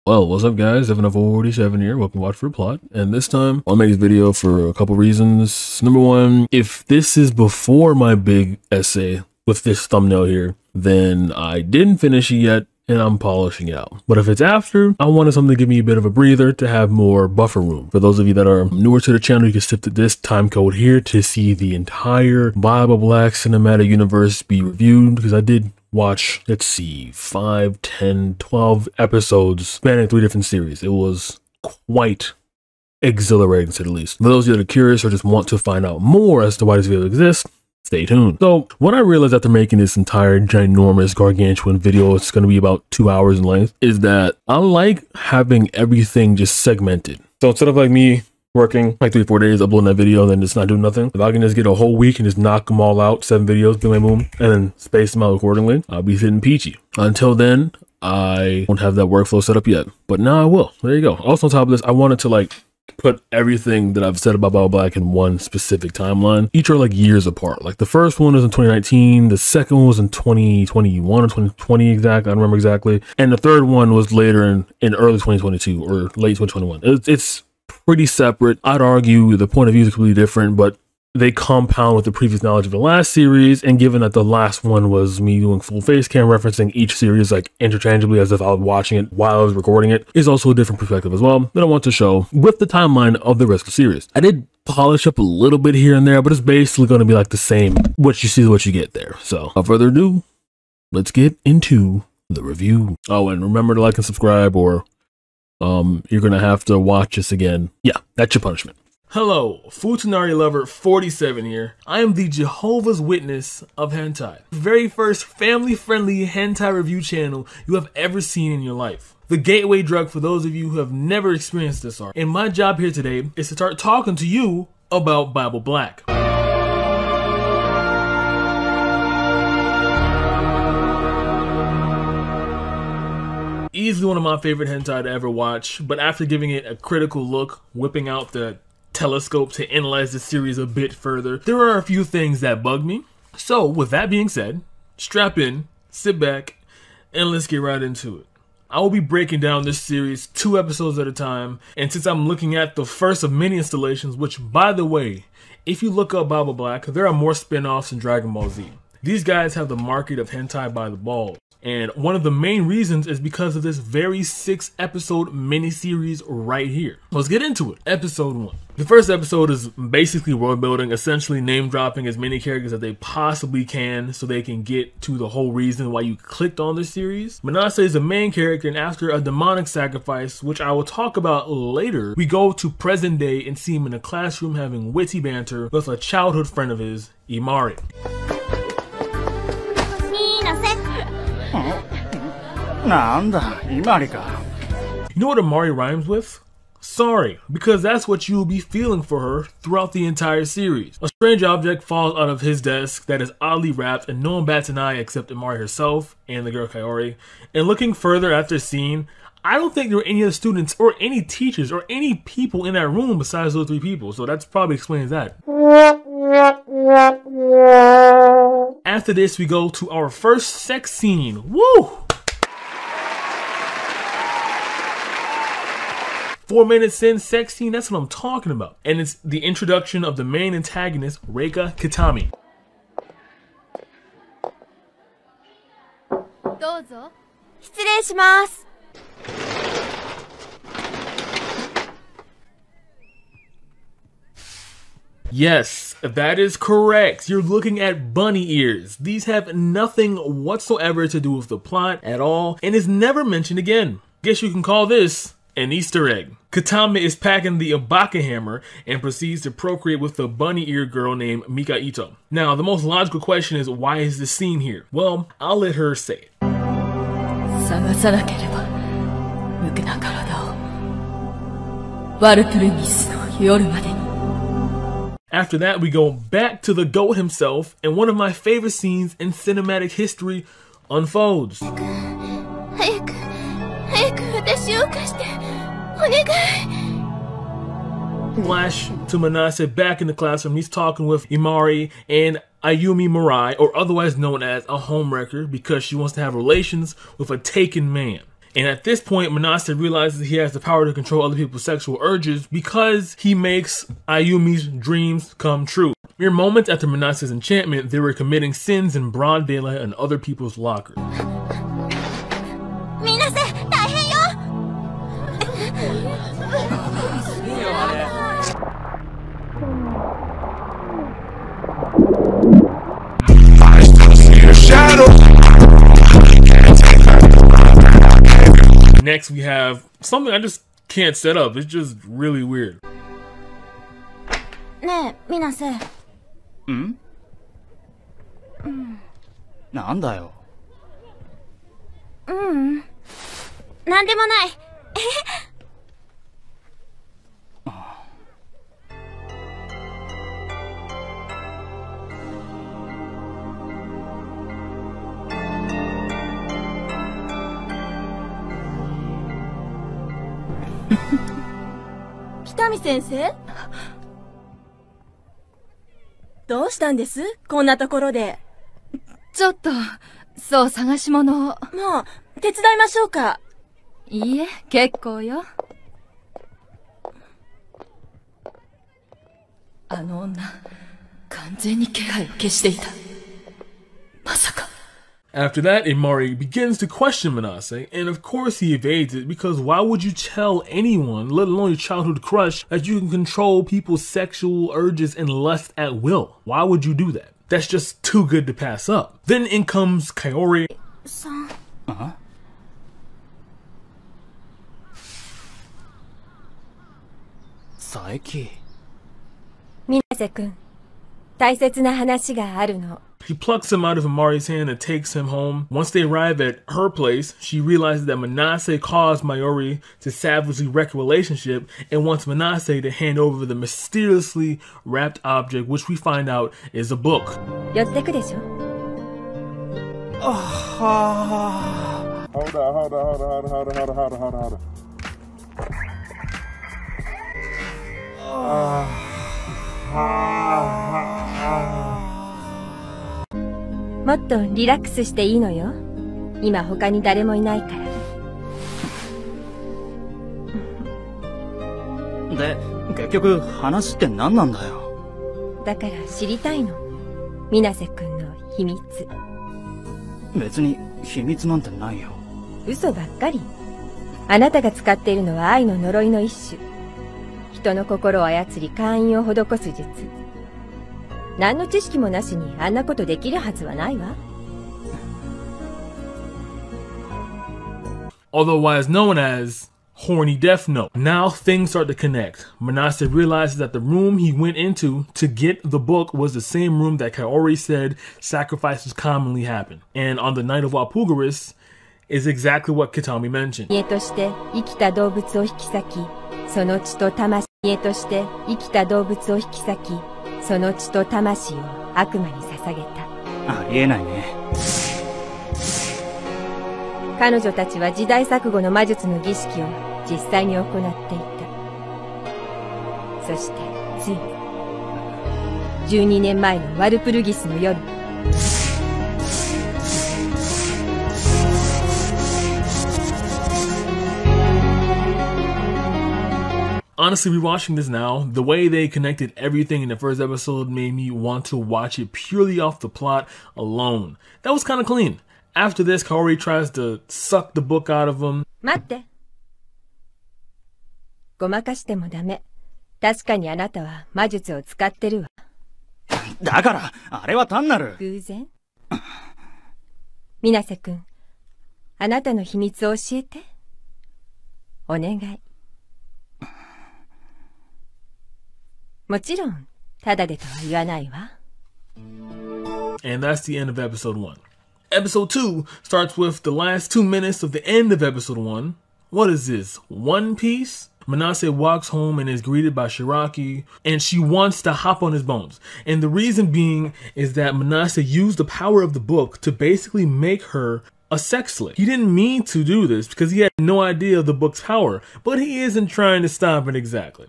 Well, what's up guys, Evan47 here, welcome to Watch for Plot, and this time I'll make this video for a couple reasons. Number one, if this is before my big essay with this thumbnail here, then I didn't finish it yet and I'm polishing it out. But if it's after, I wanted something to give me a bit of a breather to have more buffer room. For those of you that are newer to the channel, you can skip to this time code here to see the entire Bible Black cinematic universe be reviewed, because I did watch, let's see, 5, 10, 12 episodes spanning 3 different series. It was quite exhilarating, to say the least. For those of you that are curious or just want to find out more as to why this video exists, stay tuned. So what I realized after making this entire ginormous gargantuan video, it's going to be about 2 hours in length, is that I like having everything just segmented. So instead of like me working like 3-4 days uploading that video and then just not doing nothing, if I can just get a whole week and just knock them all out, 7 videos, boom, boom, boom, and then space them out accordingly, I'll be sitting peachy. Until then, I won't have that workflow set up yet, but now I will. There you go. Also on top of this, I wanted to like put everything that I've said about Bible Black in one specific timeline. Each are like years apart. Like the first one was in 2019, the second one was in 2021 or 2020 exactly, I don't remember exactly, and the third one was later in early 2022 or late 2021. It's pretty separate. I'd argue the point of view is completely different, but they compound with the previous knowledge of the last series, and given that the last one was me doing full face cam referencing each series like interchangeably as if I was watching it while I was recording it, is also a different perspective as well that I want to show with the timeline of the rest of the series. I did polish up a little bit here and there, but it's basically going to be like the same. What you see is what you get there. So without further ado, let's get into the review. Oh, and remember to like and subscribe, or you're gonna have to watch this again. Yeah, that's your punishment. Hello, Futanari Lover 47 here. I am the Jehovah's Witness of hentai. The very first family-friendly hentai review channel you have ever seen in your life. The gateway drug for those of you who have never experienced this art. And my job here today is to start talking to you about Bible Black. Easily one of my favorite hentai to ever watch, but after giving it a critical look, whipping out the telescope to analyze the series a bit further, there are a few things that bug me. So with that being said, strap in, sit back, and let's get right into it. I will be breaking down this series 2 episodes at a time, and since I'm looking at the first of many installations, which by the way, if you look up Bible Black, there are more spin-offs than Dragon Ball Z. These guys have the market of hentai by the balls. And one of the main reasons is because of this very 6-episode miniseries right here. Let's get into it. Episode 1. The first episode is basically world building, essentially name dropping as many characters as they possibly can so they can get to the whole reason why you clicked on this series. Manase is the main character, and after a demonic sacrifice, which I will talk about later, we go to present day and see him in a classroom having witty banter with a childhood friend of his, Imari. You know what Imari rhymes with? Sorry, because that's what you will be feeling for her throughout the entire series. A strange object falls out of his desk that is oddly wrapped, and no one bats an eye except Imari herself and the girl Kaori. And looking further at this scene, I don't think there were any other students or any teachers or any people in that room besides those 3 people, so that's probably explains that. After this, we go to our first sex scene. Woo! 4 minutes in, sex scene, that's what I'm talking about. And it's the introduction of the main antagonist, Reika Kitami. Yes, that is correct. You're looking at bunny ears. These have nothing whatsoever to do with the plot at all and is never mentioned again. Guess you can call this an Easter egg. Katame is packing the Abaka hammer and proceeds to procreate with the bunny ear girl named Mika Ito. Now, the most logical question is, why is this scene here? Well, I'll let her say it. After that, we go back to the GOAT himself, and one of my favorite scenes in cinematic history unfolds. Flash to Manase back in the classroom. He's talking with Imari and Ayumi Mirai, or otherwise known as a homewrecker, because she wants to have relations with a taken man. And at this point, Manase realizes he has the power to control other people's sexual urges because he makes Ayumi's dreams come true. Mere moments after Manase's enchantment, they were committing sins in broad daylight on other people's lockers. Next, we have something I just can't set up. It's just really weird. ねえ、みなせ。なんだよ。なんでもない。北見先生？どうしたんです？こんなところで。ちょっと、そう、探し物を。もう、手伝いましょうか？いいえ、結構よ。あの女、完全に気配を消していた。まさか。After that, Imari begins to question Manase, and of course he evades it because why would you tell anyone, let alone your childhood crush, that you can control people's sexual urges and lust at will? Why would you do that? That's just too good to pass up. Then in comes Kaori. Uh-huh. 佐伯。水瀬くん、大切な話があるの。She plucks him out of Imari's hand and takes him home. Once they arrive at her place, she realizes that Manase caused Mayuri to savagely wreck a relationship and wants Manase to hand over the mysteriously wrapped object, which we find out is a book. 寄ってくでしょ? Hold on. もっとリラックスしていいのよ。今他に誰もいないから。で、結局話って何なんだよ。だから知りたいの。水瀬くんの秘密。別に秘密なんてないよ。嘘ばっかり。あなたが使っているのは愛の呪いの一種。人の心を操り姦淫を施す術。何の知識もなしにあんなことできるはずはないわ。Otherwise known as Horny Death Note. Now things start to connect. Manase realizes that the room he went into to get the book was the same room that Kaori said sacrifices commonly happen. And on the night of Walpurgis is exactly what Kitami mentioned. 家として生きた動物を引き裂き、その血と魂。家として生きた動物を引き裂き、その血と魂を悪魔に捧げた。ありえないね。彼女たちは時代錯誤の魔術の儀式を実際に行っていた。そしてついに12年前のワルプルギスの夜。Honestly, rewatching this now, the way they connected everything in the first episode made me want to watch it purely off the plot alone. That was kind of clean. After this, Kaori tries to suck the book out of him. 待って。ごまかしてもダメ。確かにあなたは魔術を使ってるわ。だから、あれは単なる。偶然？水瀬くん、あなたの秘密を教えて。お願い。もちろん、ただでとは言わないわ。And that's the end of episode 1. Episode 2 starts with the last 2 minutes of the end of episode 1. What is this? One Piece? Manase walks home and is greeted by Shiraki, and she wants to hop on his bones. And the reason being is that Manase used the power of the book to basically make her a sex slave. He didn't mean to do this because he had no idea of the book's power, but he isn't trying to stop it exactly.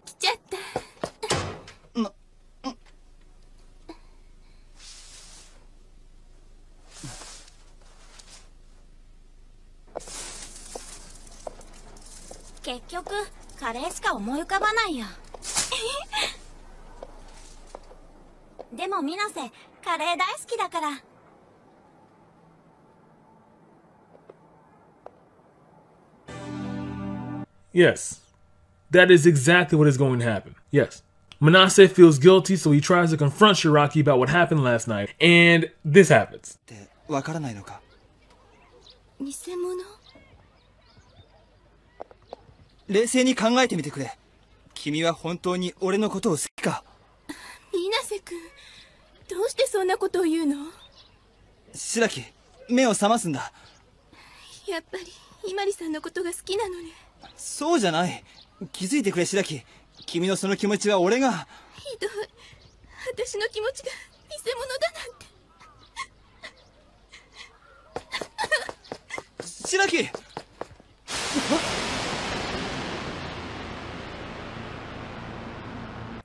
結局カレーしか思い浮かばないよ。でも水瀬、カレー大好きだから。Yes, that is exactly what is going to happen. Yes. Manase feels guilty, so he tries to confront Shiraki about what happened last night, and this happens. わからないのか。偽物？冷静に考えてみてくれ。君は本当に俺のことを好きか？水瀬君、どうしてそんなことを言うの？白木、目を覚ますんだ。やっぱり伊万里さんのことが好きなのね。そうじゃない。気づいてくれ白木。君のその気持ちは俺が。ひどい。私の気持ちが偽物だなんて。白木。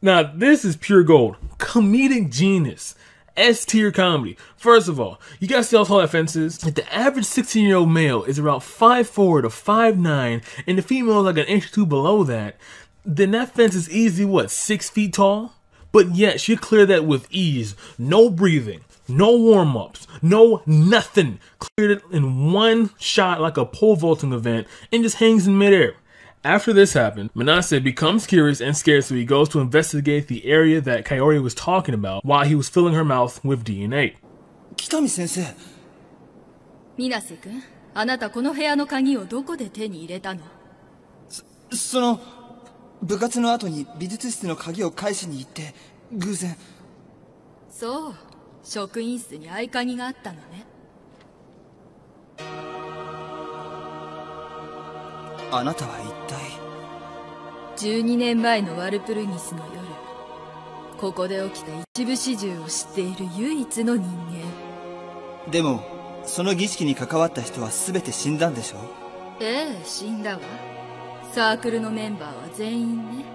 Now, this is pure gold. Comedic genius. S-tier comedy. First of all, you guys see how tall that fence is? If the average 16-year-old male is around 5'4" to 5'9", and the female is like an inch or two below that, then that fence is easily, what, 6 feet tall? But yet, she cleared that with ease. No breathing. No warm-ups. No nothing. Cleared it in one shot like a pole vaulting event and just hangs in midair. After this happened, Manase becomes curious and scared, so he goes to investigate the area that Kaori was talking about while he was filling her mouth with DNA. 北見先生。水瀬君、あなたこの部屋の鍵をどこで手に入れたの？その部活の後に美術室の鍵を返しに行って偶然。そう、職員室に合鍵があったのね。あなたは一体。12年前のワルプルギスの夜、ここで起きた一部始終を知っている唯一の人間。でもその儀式に関わった人は全て死んだんでしょ？ええ、死んだわ。サークルのメンバーは全員ね。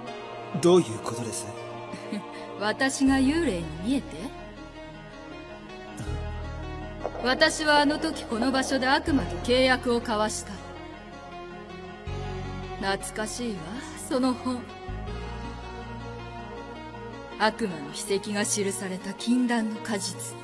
どういうことです？私が幽霊に見えて？私はあの時この場所で悪魔と契約を交わした。懐かしいわ、その本。悪魔の秘跡が記された禁断の果実。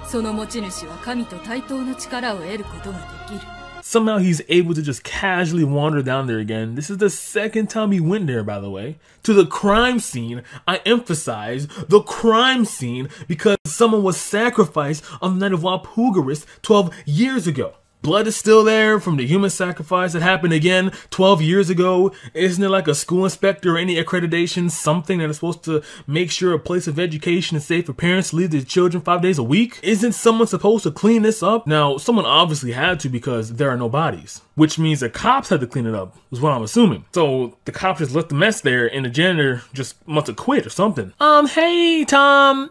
その持ち主は神と対等の力を得ることができる。Somehow he's able to just casually wander down there again. This is the second time he went there, by the way. To the crime scene. I emphasize the crime scene because someone was sacrificed on the night of Walpurgis 12 years ago. Blood is still there from the human sacrifice that happened again 12 years ago. Isn't it like a school inspector or any accreditation, something that is supposed to make sure a place of education is safe for parents to leave their children 5 days a week? Isn't someone supposed to clean this up? Now, someone obviously had to because there are no bodies, which means the cops had to clean it up, is what I'm assuming. So the cops just left the mess there and the janitor just must have quit or something. Hey, Tom,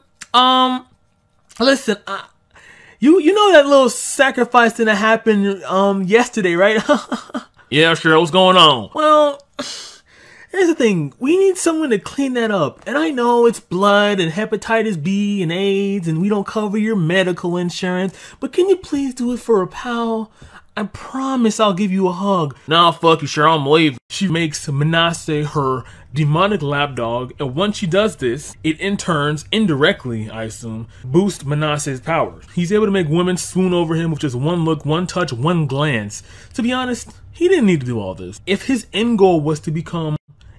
listen, You know that little sacrifice thing that happened yesterday, right? Yeah, sure. What's going on? Well, here's the thing. We need someone to clean that up. And I know it's blood and hepatitis B and AIDS and we don't cover your medical insurance. But can you please do it for a pal? I promise I'll give you a hug. Nah, fuck you, sure, I'm leaving. She makes Manase her demonic lapdog, and once she does this, it in turns, indirectly, I assume, boosts Manase's powers. He's able to make women swoon over him with just one look, one touch, one glance. To be honest, he didn't need to do all this. If his end goal was to become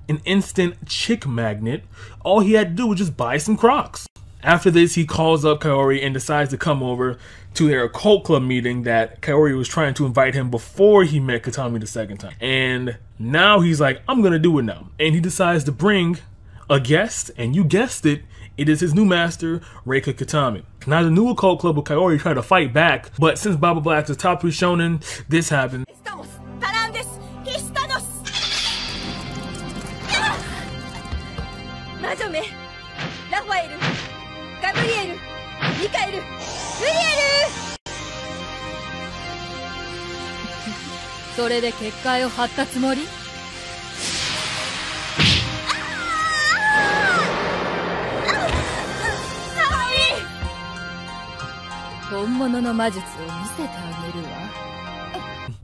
an instant chick magnet, all he had to do was just buy some Crocs. After this, he calls up Kaori and decides to come over to their occult club meeting that Kaori was trying to invite him before he met Katami the second time. And now he's like, I'm gonna do it now. And he decides to bring a guest, and you guessed it, it is his new master, Reika Katami. Now the new occult club of Kaori tried to fight back, but since Baba Black's the top 3 shonen, this happened.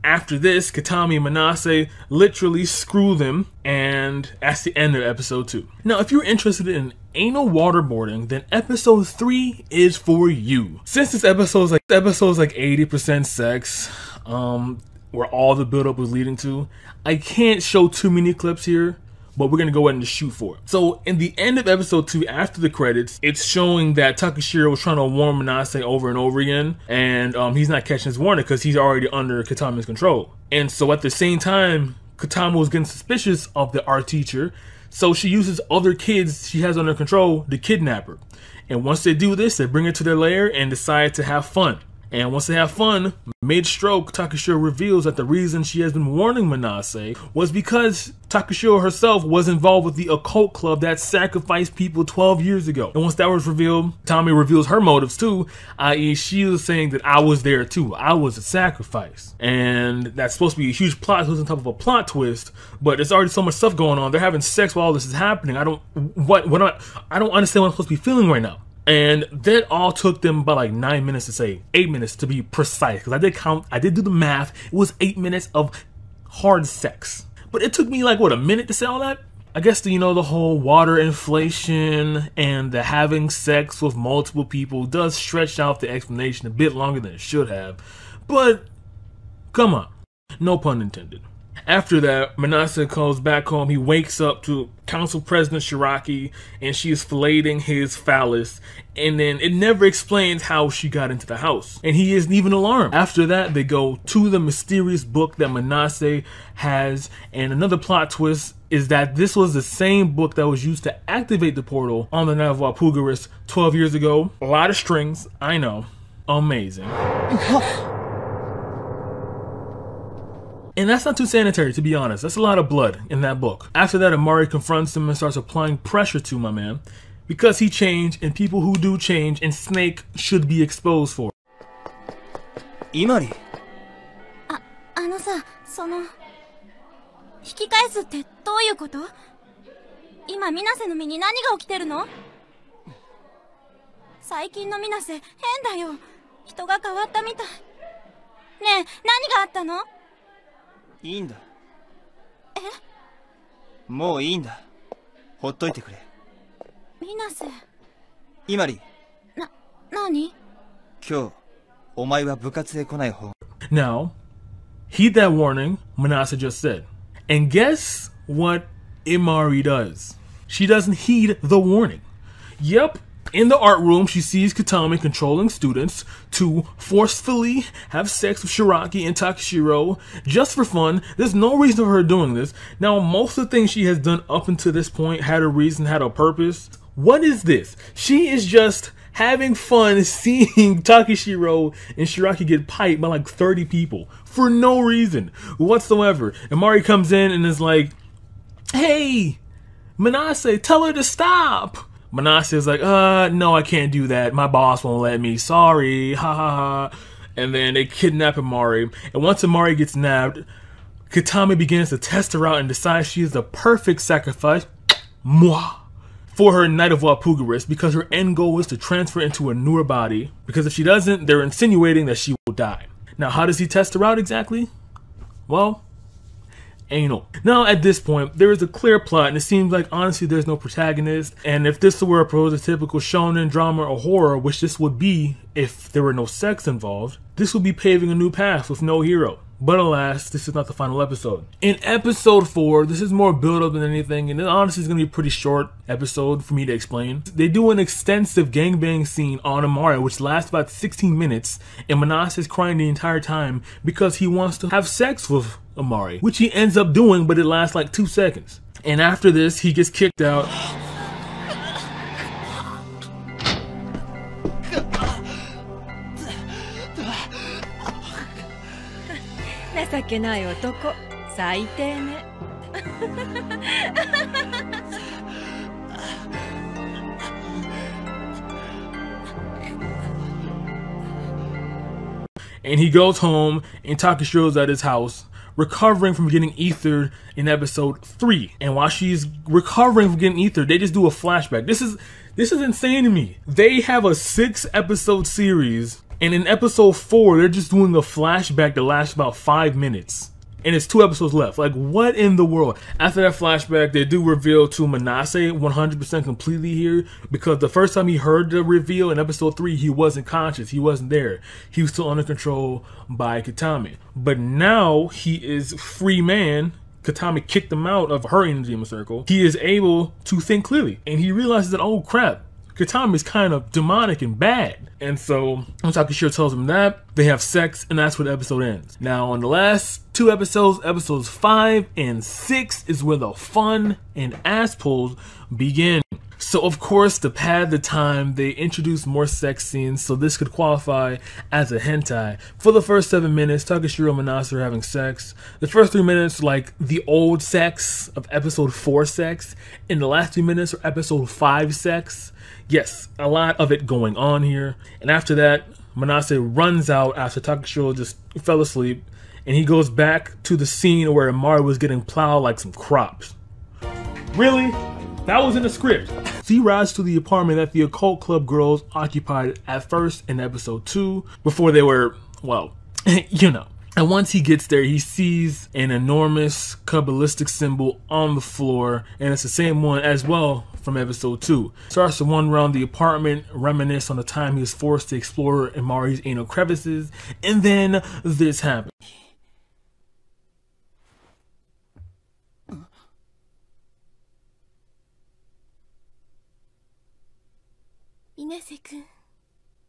after this, Katami and Manase literally screw them, and that's the end of episode 2. Now, if you're interested in anal waterboarding, then episode 3 is for you. Since this episode's like 80% sex, where all the buildup was leading to, I can't show too many clips here, but we're gonna go ahead and just shoot for it. So in the end of episode 2, after the credits, it's showing that Takashiro was trying to warn Manase over and over again, and he's not catching his warning because he's already under Katami's control. And so at the same time, Katami was getting suspicious of the art teacher, so she uses other kids she has under control to kidnap her. And once they do this, they bring her to their lair and decide to have fun. And once they have fun, mid-stroke, Takashiro reveals that the reason she has been warning Manase was because Takashiro herself was involved with the occult club that sacrificed people 12 years ago. And once that was revealed, Tommy reveals her motives too, i.e. she was saying that I was there too, I was a sacrifice. And that's supposed to be a huge plot twist on top of a plot twist, but there's already so much stuff going on. They're having sex while all this is happening. I don't understand what I'm supposed to be feeling right now. And that all took them about like 9 minutes to say, 8 minutes to be precise, because I did do the math. It was 8 minutes of hard sex. But it took me like, what, a minute to say all that? I guess the whole water inflation and the having sex with multiple people does stretch out the explanation a bit longer than it should have. But, come on. No pun intended. After that, Manase goes back home. He wakes up to Council President Shiraki, and she is filleting his phallus, and then it never explains how she got into the house, and he isn't even alarmed. After that, they go to the mysterious book that Manase has, and another plot twist is that this was the same book that was used to activate the portal on the night of Walpurgis 12 years ago. A lot of strings, I know. Amazing. And that's not too sanitary, to be honest. That's a lot of blood in that book. After that, Amari confronts him and starts applying pressure to my man, because he changed, and people who do change and Snake should be exposed for. Imari. 引き返すってどういうこと？今水瀬の身に何が起きてるの？最近の水瀬変だよ。人が変わったみたい。ねえ、何があったの？いいんだ。もういいんだ。ほっといてくれ。水瀬。Imari。何？今日、お前は部活へ来ない方。Now, heed that warning Manase just said. And guess what Imari does? She doesn't heed the warning. Yep. In the art room, she sees Katami controlling students to forcefully have sex with Shiraki and Takashiro just for fun. There's no reason for her doing this. Now, most of the things she has done up until this point had a reason, had a purpose. What is this? She is just having fun seeing Takashiro and Shiraki get piped by like 30 people for no reason whatsoever. And Mari comes in and is like, hey, Manase, tell her to stop. Manase is like, no, I can't do that. My boss won't let me. Sorry. Ha ha ha. And then they kidnap Amari. And once Amari gets nabbed, Katami begins to test her out and decides she is the perfect sacrifice for her Night of Walpurgis, because her end goal is to transfer into a newer body. Because if she doesn't, they're insinuating that she will die. Now, how does he test her out exactly? Well, anal. Now, at this point, there is a clear plot, and it seems like, honestly, there's no protagonist. And if this were a prototypical shonen drama or horror, which this would be if there were no sex involved, this would be paving a new path with no hero. But alas, this is not the final episode. In episode 4, this is more build-up than anything, and it honestly is going to be a pretty short episode for me to explain. They do an extensive gangbang scene on Amari, which lasts about 16 minutes, and Manase is crying the entire time because he wants to have sex with Amari, which he ends up doing, but it lasts like 2 seconds. And after this, he gets kicked out.情けない男、最低ね。And he goes home, and Takashiro's at his house, recovering from getting ethered in episode 3. And while she's recovering from getting ethered, they just do a flashback. This is insane to me. They have a 6-episode series And in episode 4, they're just doing a flashback that lasts about 5 minutes. And it's 2 episodes left. Like, what in the world? After that flashback, they do reveal to Manase 100% completely here. Because the first time he heard the reveal in episode 3, he wasn't conscious. He wasn't there. He was still under control by Kitami. But now he is free man. Kitami kicked him out of her Enema circle. He is able to think clearly. And he realizes that, oh crap, Kitami is kind of demonic and bad. And so, when Takashiro tells him that, they have sex, and that's where the episode ends. Now, on the last 2 episodes, episodes 5 and 6, is where the fun and ass pulls begin. So, of course, to pad the time, they introduced more sex scenes, so this could qualify as a hentai. For the first 7 minutes, Takashiro and Manase are having sex. The first 3 minutes, like the old sex of episode 4 sex. In the last 3 minutes are episode 5 sex. Yes, a lot of it going on here. And after that, Manase runs out after Takashiro just fell asleep. And he goes back to the scene where Amari was getting plowed like some crops. Really? That was in the script. He rides to the apartment that the occult club girls occupied at first in episode 2, before they were, well, you know. And once he gets there, he sees an enormous Kabbalistic symbol on the floor, and it's the same one as well from episode 2. Starts to wander around the apartment, reminisce on the time he was forced to explore Amari's anal crevices, and then this happens. Inese-kun.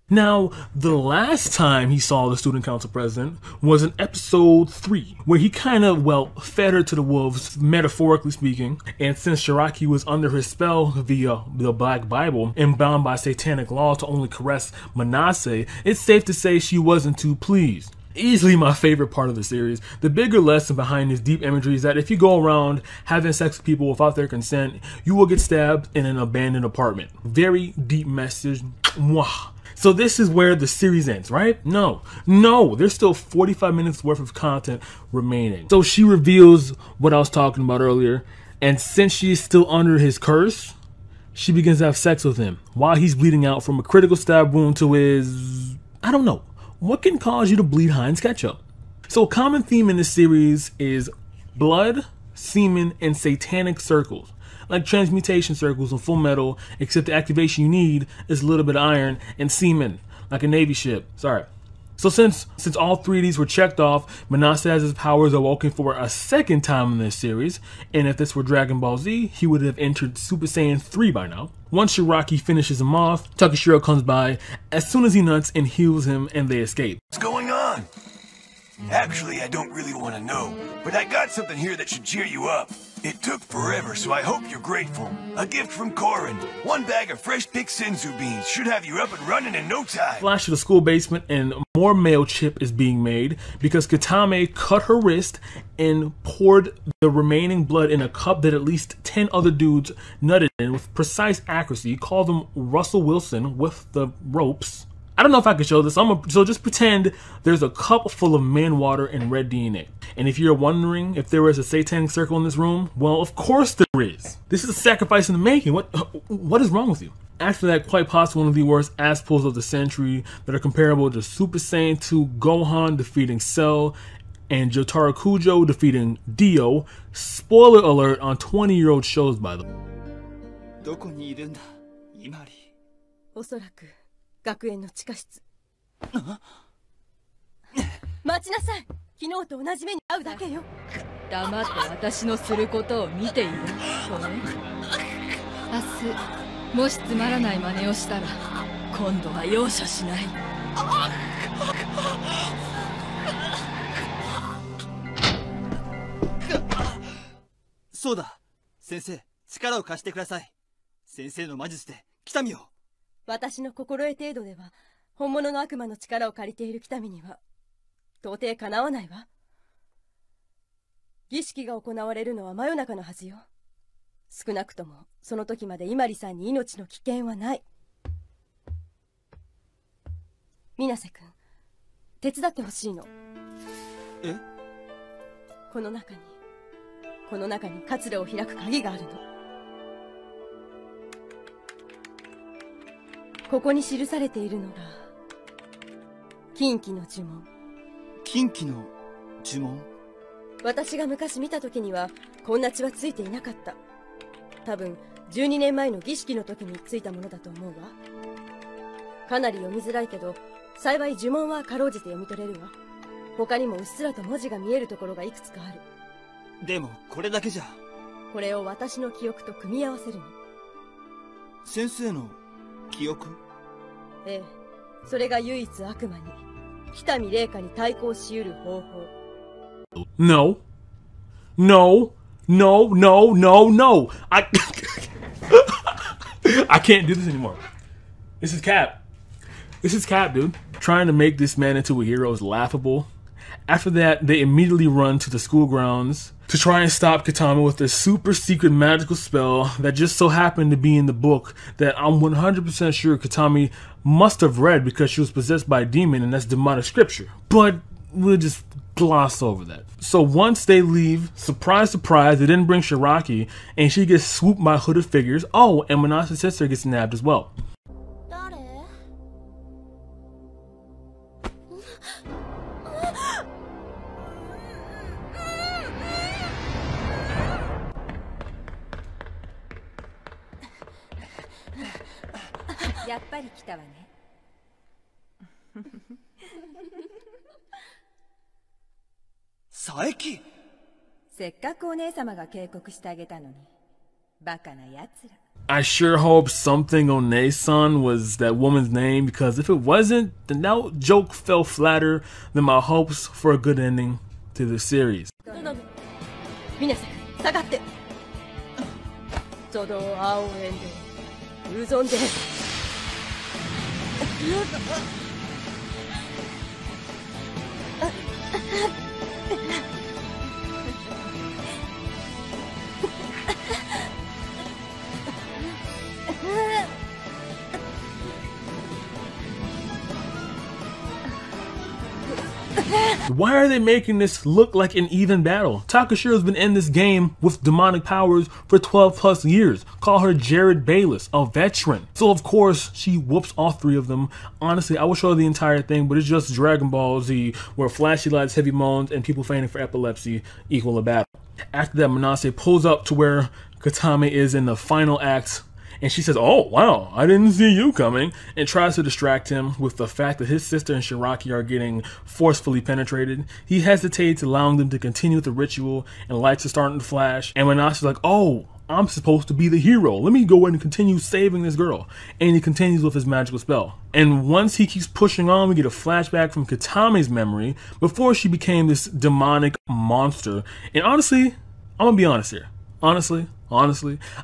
Now, the last time he saw the student council president was in episode 3, where he kind of, well, fed her to the wolves, metaphorically speaking. And since Shiraki was under his spell via the Black Bible and bound by satanic law to only caress Manase, it's safe to say she wasn't too pleased. Easily my favorite part of the series. The bigger lesson behind this deep imagery is that if you go around having sex with people without their consent, you will get stabbed in an abandoned apartment. Very deep message. Mwah. So this is where the series ends, right? No, there's still 45 minutes worth of content remaining. So she reveals what I was talking about earlier, and since she is still under his curse, she begins to have sex with him while he's bleeding out from a critical stab wound to his, I don't know, what can cause you to bleed Heinz ketchup? So a common theme in this series is blood, semen, and satanic circles. Like transmutation circles in Full Metal, except the activation you need is a little bit of iron and semen, like a Navy ship. Sorry. So since all 3 of these were checked off, Manase has his powers awoken for a second time in this series, and if this were Dragon Ball Z, he would have entered Super Saiyan 3 by now. Once Shiraki finishes him off, Takashiro comes by as soon as he nuts and heals him, and they escape. What's going on? Actually, I don't really want to know, but I got something here that should cheer you up. It took forever, so I hope you're grateful. A gift from Korin. 1 bag of fresh picked senzu beans should have you up and running in no time. Flash to the school basement, and more mail chip is being made because Kitami cut her wrist and poured the remaining blood in a cup that at least 10 other dudes nutted in with precise accuracy. Call them Russell Wilson with the ropes. I don't know if I can show this, so just pretend there's a cup full of man water and red DNA. And if you're wondering if there is a satanic circle in this room, well, of course there is. This is a sacrifice in the making. What is wrong with you? After that, quite possibly one of the worst ass pulls of the century that are comparable to Super Saiyan 2 Gohan defeating Cell and Jotaro Kujo defeating Dio. Spoiler alert on 20-year-old shows, by the way. どこにいるんだ、イマリ。おそらく学園の地下室。待ちなさい。昨日と同じ目に遭うだけよ。黙って私のすることを見ている。ごめん。明日もしつまらない真似をしたら今度は容赦しない。そうだ、先生、力を貸してください。先生の魔術で北見を。私の心得程度では本物の悪魔の力を借りている北見には到底かなわないわ。儀式が行われるのは真夜中のはずよ。少なくともその時まで伊万里さんに命の危険はない。水瀬君、手伝ってほしいの。え？この中に活路を開く鍵があるの。ここに記されているのが近畿の呪文。近畿の呪文。私が昔見た時にはこんな血はついていなかった。多分12年前の儀式の時についたものだと思うわ。かなり読みづらいけど、幸い呪文はかろうじて読み取れるわ。他にもうっすらと文字が見えるところがいくつかある。でもこれだけじゃ。これを私の記憶と組み合わせるの。先生の記憶？ええ、それが唯一悪魔に、北見麗華に対抗し得る方法。No. No. No, no, no, no. I can't do this anymore. This is cap. This is cap, dude. Trying to make this man into a hero is laughable. After that, they immediately run to the school grounds to try and stop Katama with a super secret magical spell that just so happened to be in the book that I'm 100% sure Katami must have read because she was possessed by a demon, and that's demonic scripture. But we'll just gloss over that. So once they leave, surprise, surprise, they didn't bring Shiraki, and she gets swooped by hooded figures. Oh, and Manase's sister gets nabbed as well. やっぱり来たわね。佐伯。せっかくお姉様が警告してあげたのに、バカな奴ら。I sure hope something One-san was that woman's name, because if it wasn't, then that joke fell flatter than my hopes for a good ending to the series. 皆さん、下がって。その青縁で、うぞんで。Why are they making this look like an even battle? Takashiro's been in this game with demonic powers for 12 plus years. Call her Jared Bayless, a veteran. So of course, she whoops all three of them. Honestly, I will show the entire thing, but it's just Dragon Ball Z, where flashy lights, heavy moans, and people fainting for epilepsy equal a battle. After that, Manase pulls up to where Katame is in the final act, and she says, "Oh, wow, I didn't see you coming," and tries to distract him with the fact that his sister and Shiraki are getting forcefully penetrated. He hesitates, allowing them to continue with the ritual, and lights are starting to flash. And Manase's like, "Oh, I'm supposed to be the hero. Let me go ahead and continue saving this girl." And he continues with his magical spell. And once he keeps pushing on, we get a flashback from Katame's memory before she became this demonic monster. And honestly, I'm gonna be honest here. Honestly,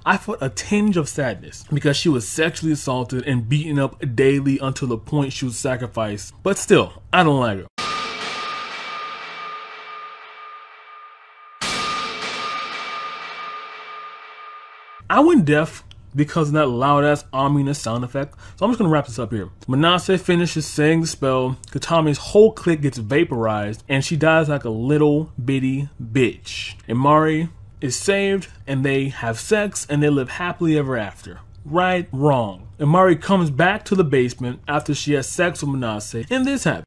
I felt a tinge of sadness because she was sexually assaulted and beaten up daily until the point she was sacrificed. But still, I don't like her. I went deaf because of that loud ass ominous sound effect, so I'm just gonna wrap this up here. Manase finishes saying the spell, Katame's whole clique gets vaporized, and she dies like a little bitty bitch. And Mari is saved, and they have sex, and they live happily ever after. Right? Wrong. And Mari comes back to the basement after she has sex with Manase, and this happens.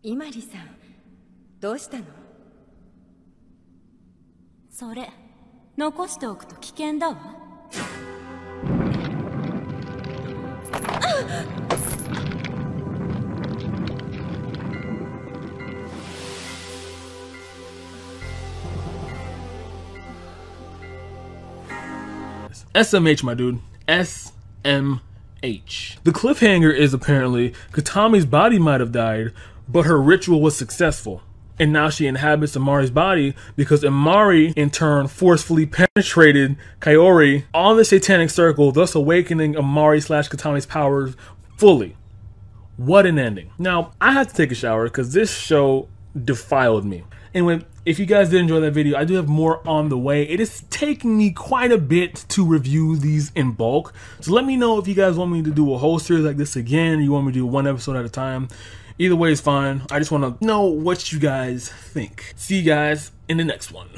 Imariさん、どうしたの？それ、残しておくと危険だわ。SMH, my dude. SMH. The cliffhanger is apparently Katame's body might have died, but her ritual was successful. And now she inhabits Amari's body because Amari, in turn, forcefully penetrated Kaori on the satanic circle, thus awakening Amari / Katame's powers fully. What an ending. Now, I had to take a shower because this show defiled me. Anyway, if you guys did enjoy that video, I do have more on the way. It is taking me quite a bit to review these in bulk. So let me know if you guys want me to do a whole series like this again, or you want me to do one episode at a time. Either way is fine. I just want to know what you guys think. See you guys in the next one.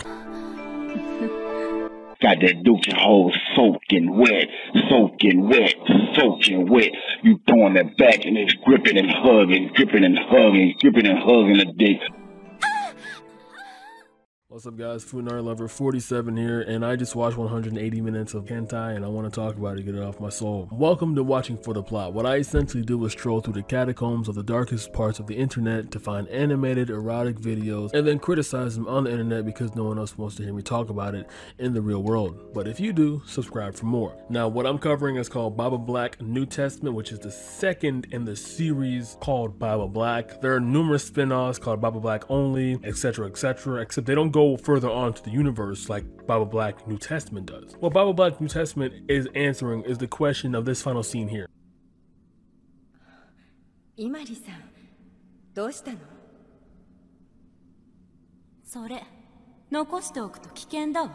Got that Dookie hole soaking wet, soaking wet, soaking wet. You throwing that back and it's gripping and hugging, gripping and hugging, gripping and hugging the dick. What's up guys, Funari Lover 47 here, and I just watched 180 minutes of hentai and I want to talk about it, get it off my soul. Welcome to Watching for the Plot. What I essentially do is stroll through the catacombs of the darkest parts of the internet to find animated erotic videos and then criticize them on the internet because no one else wants to hear me talk about it in the real world. But if you do, subscribe for more. Now what I'm covering is called Baba Black New Testament, which is the second in the series called Baba Black. There are numerous spin-offs called Baba Black Only, etc, except they don't go further on to the universe like Baba Black New Testament does. What Baba Black New Testament is answering is the question of this final scene here. Imari-san, どうしたの? それ、残しておくと危険だわ。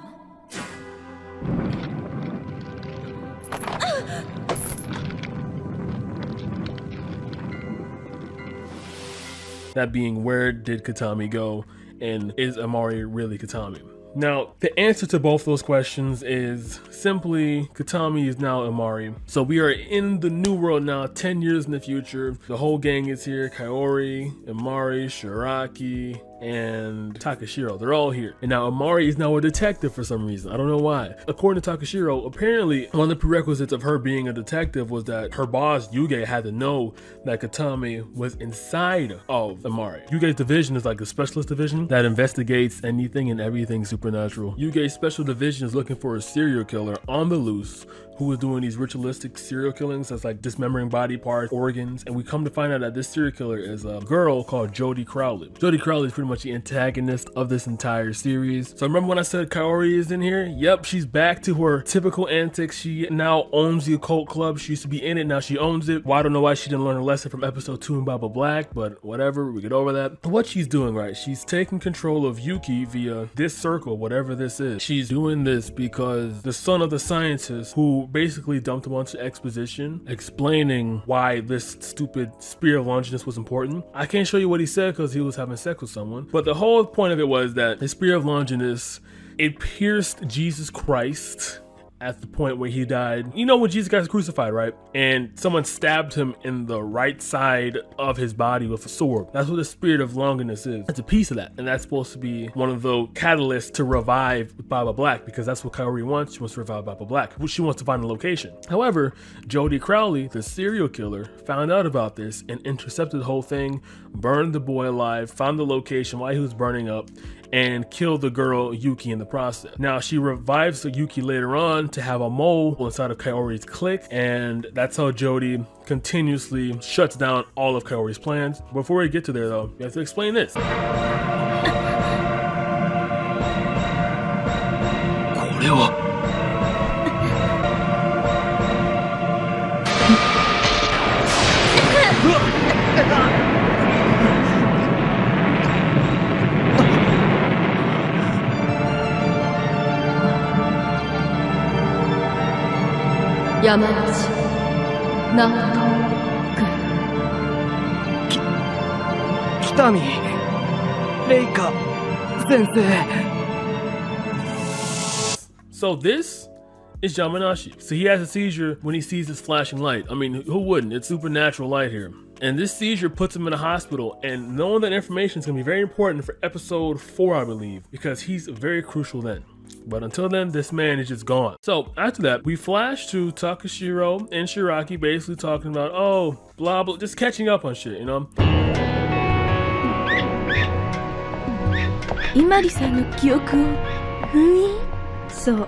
That being, where did Katami go? And is Amari really Katami? Now, the answer to both those questions is simply Katami is now Amari. So we are in the new world now, 10 years in the future. The whole gang is here, Kaori, Amari, Shiraki, and Takashiro. They're all here. And now Amari is now a detective for some reason. I don't know why. According to Takashiro, apparently one of the prerequisites of her being a detective was that her boss, Yuge, had to know that Katami was inside of Amari. Yuge's division is like a specialist division that investigates anything and everything supernatural. Yuge's special division is looking for a serial killer on the loose who is doing these ritualistic serial killings that's like dismembering body parts, organs, and we come to find out that this serial killer is a girl called Jodie Crowley. Jodie Crowley is pretty much the antagonist of this entire series. So remember when I said Kaori is in here? Yep, she's back to her typical antics. She now owns the occult club. She used to be in it, now she owns it. Well, I don't know why she didn't learn a lesson from episode 2 in Baba Black, but whatever, we get over that. What she's doing, right, she's taking control of Yuki via this circle, whatever this is. She's doing this because the son of the scientist who basically dumped a bunch of exposition explaining why this stupid spear of Longinus was important. I can't show you what he said because he was having sex with someone, but the whole point of it was that the spear of Longinus, it pierced Jesus Christ at the point where he died. You know when Jesus got crucified, right? And someone stabbed him in the right side of his body with a sword. That's what the spirit of Longinus is. It's a piece of that. And that's supposed to be one of the catalysts to revive Baba Black, because that's what Kaori wants. She wants to revive Baba Black. She wants to find a location. However, Jodie Crowley, the serial killer, found out about this and intercepted the whole thing, burned the boy alive, found the location while he was burning up, and killed the girl Yuki in the process. Now she revives Yuki later on to have a mole inside of Kaori's clique, and that's how Jodie continuously shuts down all of Kaori's plans. Before we get to there though, you have to explain this. Kitami, Reika, Sensei. So this is Yamanashi. So he has a seizure when he sees this flashing light. I mean, who wouldn't? It's supernatural light here. And this seizure puts him in a hospital, and knowing that information is going to be very important for episode 4, I believe, because he's very crucial then. But until then, this man is just gone. So after that, we flash to Takashiro and Shiraki basically talking about, oh, blah, blah, just catching up on shit, you know? イマリさんの記憶を封印？そう、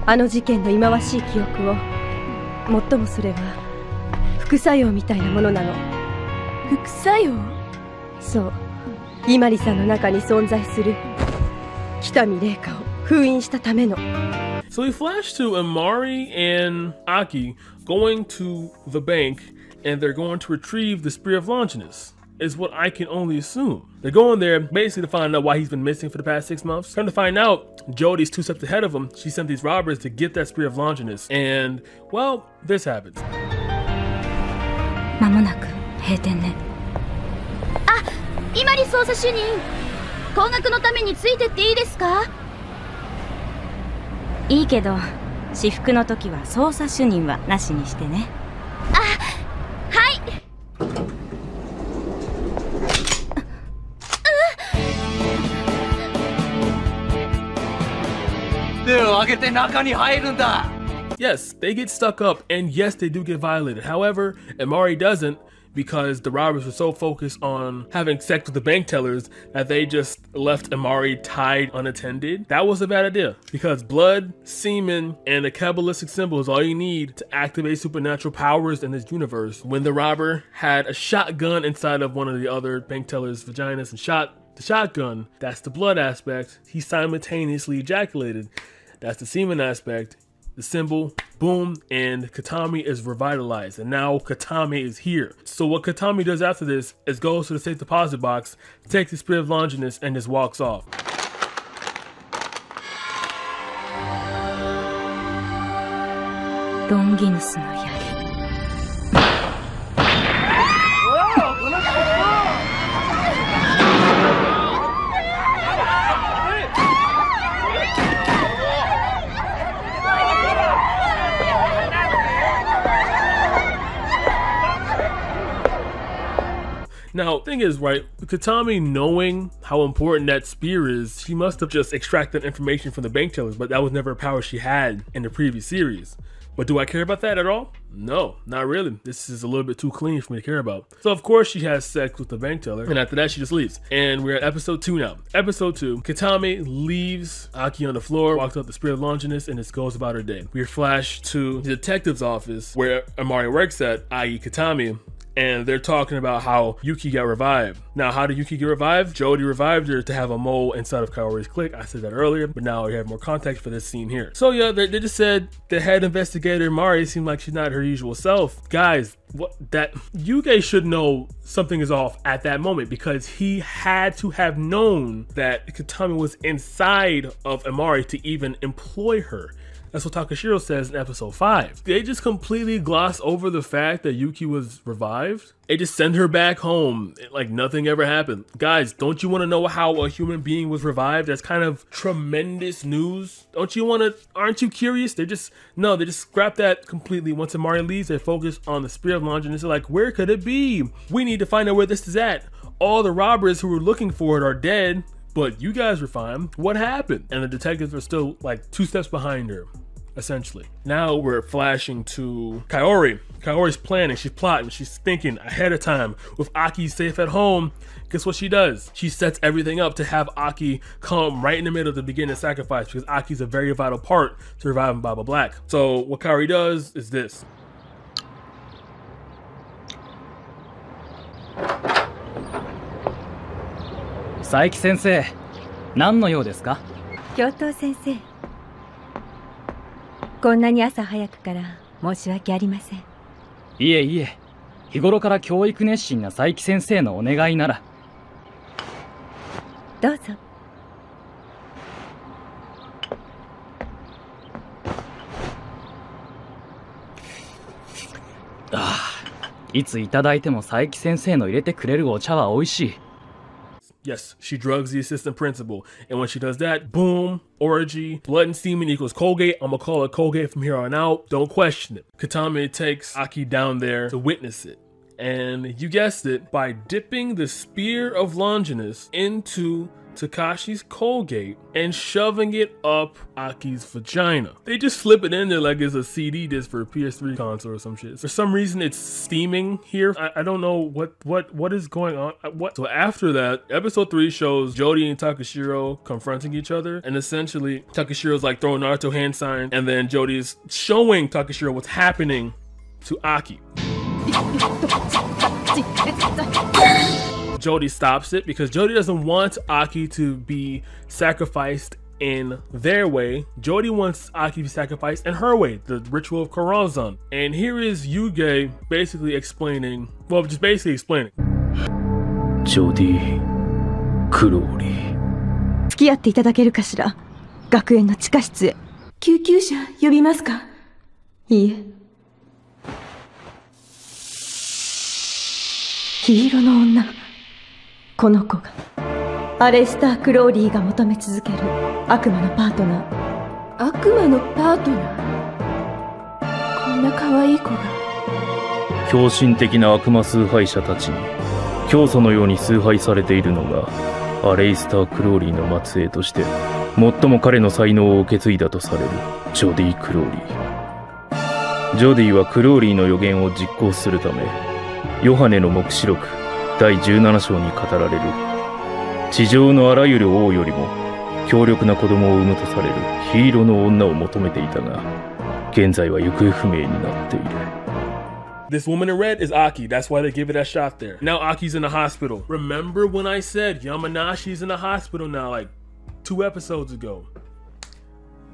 あの事件の忌まわしい記憶を。もっともそれは副作用みたいなものなの。副作用？そう、イマリさんの中に存在する北見玲香を封印したための。So we flash to Amari and Aki going to the bank, and they're going to retrieve the Spear of Longinus. is what I can only assume. They're going there basically to find out why he's been missing for the past 6 months. Come to find out, Jodie's 2 steps ahead of him. She sent these robbers to get that Spear of Longinus. And, well, this happens. 間もなく閉店ね。あ、伊万里捜査主任。高額のためについてっていいですか？いいけど、私服の時は捜査主任はなしにしてね。あ、はい。手を挙げて中に入るんだ。 Yes, they get stuck up, and yes, they do get violated. However, Amari doesn't, because the robbers were so focused on having sex with the bank tellers that they just left Amari tied unattended. That was a bad idea, because blood, semen, and a Kabbalistic symbol is all you need to activate supernatural powers in this universe. When the robber had a shotgun inside of one of the other bank tellers' vaginas and shot the shotgun, that's the blood aspect. He simultaneously ejaculated. That's the semen aspect. The symbol, boom, and Katami is revitalized, and now Katami is here. So what Katami does after this is goes to the safe deposit box, takes the Spear of Longinus, and just walks off. Longinusの槍。 Now, thing is, right, Katami knowing how important that spear is, she must have just extracted information from the bank tellers, but that was never a power she had in the previous series. But do I care about that at all? No, not really. This is a little bit too clean for me to care about. So of course she has sex with the bank teller, and after that she just leaves. And we're at episode 2 now. Episode 2, Katami leaves Aki on the floor, walks up the Spear of Longinus, and just goes about her day. We flash to the detective's office where Amari works at, i.e. Katami, and they're talking about how Yuki got revived. Now, how did Yuki get revived? Jodie revived her to have a mole inside of Kaori's clique. I said that earlier, but now we have more context for this scene here. So yeah, they just said the head investigator, Mari, seemed like she's not her usual self. Guys, what that Yuge should know something is off at that moment, because he had to have known that Katami was inside of Amari to even employ her. That's what Takashiro says in episode 5. They just completely gloss over the fact that Yuki was revived. They just send her back home like nothing ever happened. Guys, don't you want to know how a human being was revived? That's kind of tremendous news. Don't you want to, aren't you curious? They just scrap that completely. Once Amari leaves, they focus on the Spear of Longinus. They're like, where could it be? We need to find out where this is at. All the robbers who were looking for it are dead, but you guys were fine. What happened? And the detectives are still like 2 steps behind her, essentially. Now we're flashing to Kaori. Kaori's planning, she's plotting, she's thinking ahead of time. With Aki safe at home, guess what she does? She sets everything up to have Aki come right in the middle of the beginning sacrifice, because Aki's a very vital part to reviving Baba Black. So what Kaori does is this. Saiki sensei, 何の用ですか? 教頭先生、こんなに朝早くから申し訳ありません。いえいえ、日頃から教育熱心な佐伯先生のお願いなら。どうぞ。ああ、いついただいても佐伯先生の入れてくれるお茶は美味しい。Yes, she drugs the assistant principal. And when she does that, boom, orgy, blood and semen equals Colgate. I'm gonna call it Colgate from here on out. Don't question it. Katami takes Aki down there to witness it. And you guessed it, by dipping the Spear of Longinus into Takashi's Colgate and shoving it up Aki's vagina. They just slip it in there like it's a CD disc for a PS3 console or some shit. For some reason it's steaming here. I don't know what is going on. So after that, episode 3 shows Jodie and Takashiro confronting each other, and essentially Takashiro's like throwing Naruto hand sign, and then Jodie's showing Takashiro what's happening to Aki. Jodie stops it because Jodie doesn't want Aki to be sacrificed in their way. Jodie wants Aki to be sacrificed in her way, the ritual of Karazan. And here is Yuge basically explaining, well, just basically explaining. ジョディ・クローリー。付き合っていただけるかしら。学園の地下室へ。救急車呼びますか？いいえ。黄色の女。この子がアレスター・クローリーが求め続ける悪魔のパートナー。悪魔のパートナー？こんな可愛い子が。狂信的な悪魔崇拝者たちに教祖のように崇拝されているのがアレイスター・クローリーの末裔として最も彼の才能を受け継いだとされるジョディ・クローリー。ジョディはクローリーの予言を実行するため、ヨハネの黙示録第17章に語られる地上のあらゆる王よりも強力な子供を産むとされる黄色の女を求めていたが、現在は行方不明になっている。This woman in red is Aki. That's why they give it that shot there. Now Aki's in the hospital. Remember when I said Yamanashi's in the hospital now, like 2 episodes ago?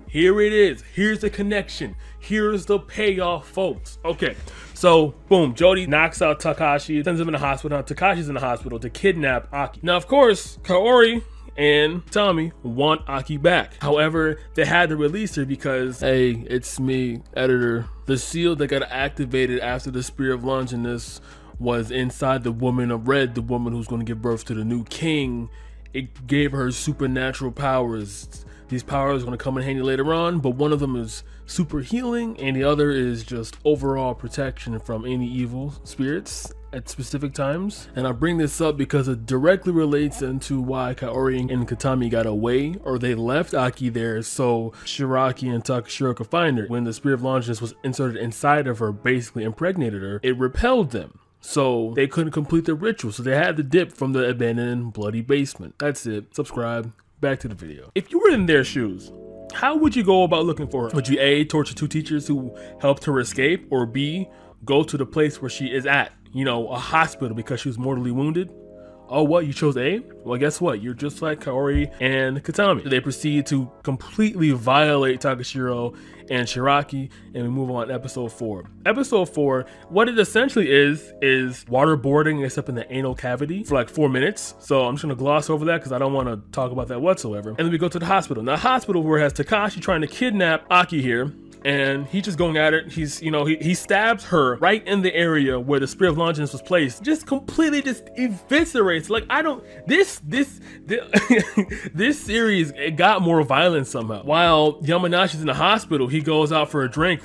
Here it is. Here's the connection. Here's the payoff, folks. Okay, so boom, Jody knocks out Takashi, sends him in the hospital. Now Takashi's in the hospital to kidnap Aki. Now, of course, Kaori and Tommy want Aki back. However, they had to release her because, hey, it's me, editor. The seal that got activated after the Spear of Longinus was inside the woman of red, the woman who's going to give birth to the new king. It gave her supernatural powers. These powers are going to come in handy later on, but one of them is super healing and the other is just overall protection from any evil spirits at specific times. And I bring this up because it directly relates into why Kaori and Katami got away, or they left Aki there so Shiraki and Takashiro could find her. When the Spear of Longinus was inserted inside of her, basically impregnated her, it repelled them. So they couldn't complete the ritual, so they had to dip from the abandoned bloody basement. That's it. Subscribe. Back to the video. If you were in their shoes, how would you go about looking for her? Would you A, torture 2 teachers who helped her escape, or B, go to the place where she is at, you know, a hospital because she was mortally wounded? Oh, what? You chose A? Well, guess what? You're just like Kaori and Katami. They proceed to completely violate Takashiro and Shiraki, and we move on to episode 4. Episode 4, what it essentially is waterboarding except in the anal cavity for like 4 minutes. So I'm just gonna gloss over that because I don't want to talk about that whatsoever. And then we go to the hospital. Now, the hospital where it has Takashi trying to kidnap Aki here. And he's just going at it. He's, you know, he stabs her right in the area where the Spear of Longinus was placed. Just completely just eviscerates. Like, I don't, this series, it got more violent somehow. While Yamanashi's in the hospital, he goes out for a drink.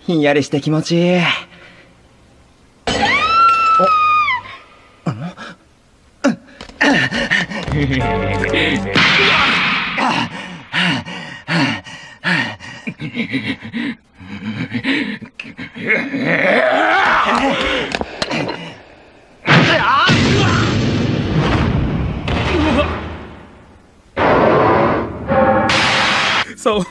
ひんやりして気持ちいい。So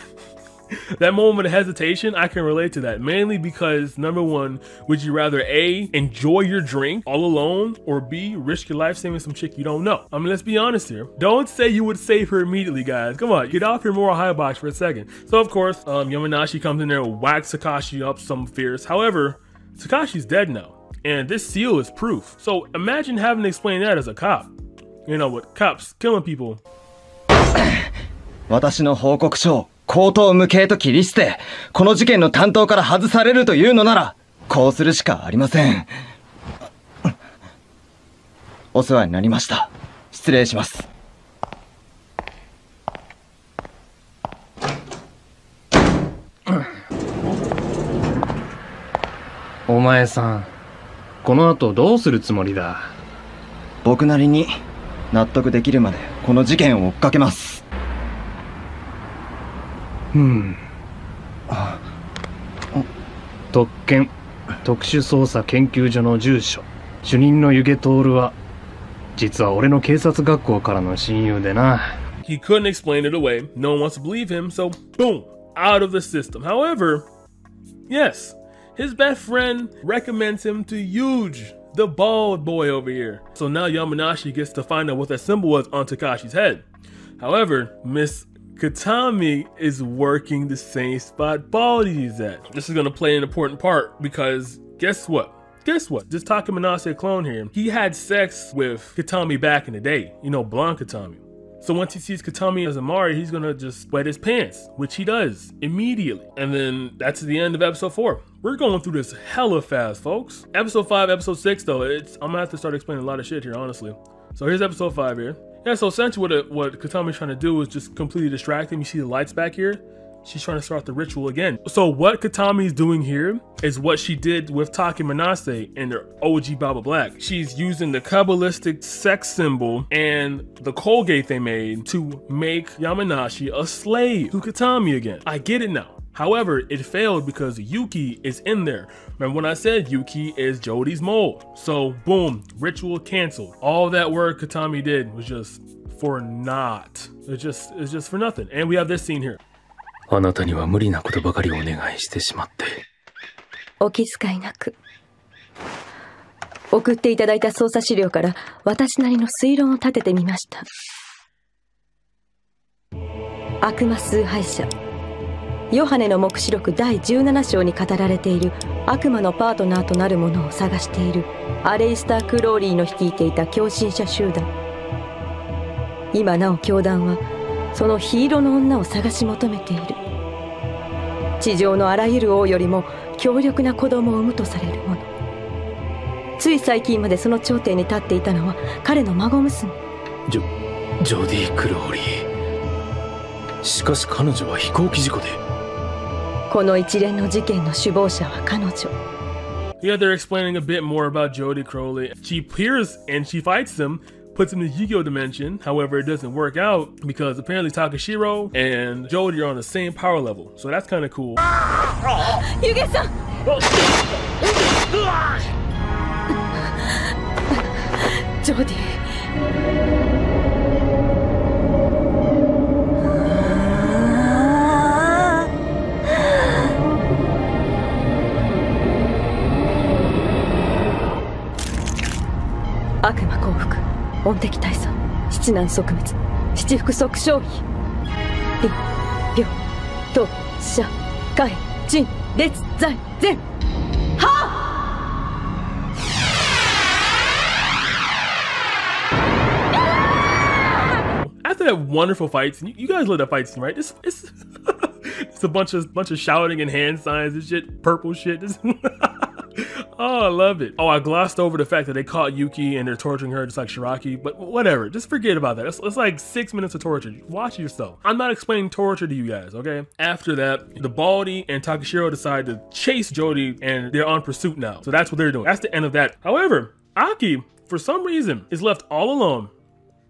that moment of hesitation, I can relate to that, mainly because number one, would you rather A, enjoy your drink all alone, or B, risk your life saving some chick you don't know? I mean, let's be honest here. Don't say you would save her immediately, guys. Come on, get off your moral high box for a second. So of course, Yamanashi comes in there and whacks Takashi up some fierce. However, Takashi's dead now, and this seal is proof. So imagine having to explain that as a cop. You know, with cops killing people. 私の報告書を口頭無形と切り捨て、この事件の担当から外されるというのなら、こうするしかありません。お世話になりました。失礼します。お前さん、この後どうするつもりだ？僕なりに納得できるまでこの事件を追っかけます。特権特殊捜査研究所の住所、主任の湯気徹は実は俺の警察学校からの親友でな。 He couldn't explain it away. No one wants to believe him, so boom, out of the system. However, yes, his best friend recommends him to Yuji, the bald boy over here. So now Yamanashi gets to find out what that symbol was on Takashi's head. However, Miss Katami is working the same spot Baldi's at. This is going to play an important part because guess what? guess what? This Takemanase clone here, he had sex with Katami back in the day. You know, blonde Katami. So once he sees Katami as Amari, he's gonna just wet his pants, which he does immediately. And then that's the end of episode 4. We're going through this hella fast, folks. Episode 5, episode 6, though, I'm gonna have to start explaining a lot of shit here, honestly. So here's episode 5 here. Yeah, so essentially what Katami's trying to do is just completely distract him. You see the lights back here? She's trying to start the ritual again. So what Katami's doing here is what she did with Takemanase in their OG Baba Black. She's using the Kabbalistic sex symbol and the Colgate they made to make Yamanashi a slave to Katami again. I get it now. However, it failed because Yuki is in there. Remember when I said Yuki is Jodi's mold? So boom, ritual canceled. All that work Katami did was just for naught. It's just for nothing. And we have this scene here. あなたには無理なことばかりお願いしてしまって。お気遣いなく。送っていただいた捜査資料から私なりの推論を立ててみました。悪魔崇拝者。ヨハネの黙示録第17章に語られている悪魔のパートナーとなるものを探しているアレイスター・クローリーの率いていた狂信者集団。今なお教団はそのヒーローの女を探し求めている。地上のあらゆる王よりも強力な子供を産むとされるもの。つい最近までその頂点に立っていたのは彼の孫娘。ジョディ・クローリー。しかし彼女は飛行機事故で。この一連の事件の首謀者は彼女。Yeah, they're explaining a bit more about Jodi Crowley. She appears and she fights them, puts him in the Yu-Gi-Oh dimension. However, it doesn't work out because apparently Takashiro and Jodi are on the same power level. So that's kind of cool. Yuge-san! Jodi. Akuma 降伏、音的退散、七難即滅、七福即消費。臨、病、闘、死者、海、鎮、列、在、全。はAfter that wonderful fight scene, you guys love that fight scene, right? It's it's a bunch of shouting and hand signs and shit, purple shit. Oh, I love it. Oh, I glossed over the fact that they caught Yuki and they're torturing her just like Shiraki, but whatever. Just forget about that. It's like 6 minutes of torture. Watch yourself. I'm not explaining torture to you guys, okay? After that, the Baldy and Takashiro decide to chase Jodi and they're on pursuit now. So that's what they're doing. That's the end of that. However, Aki, for some reason, is left all alone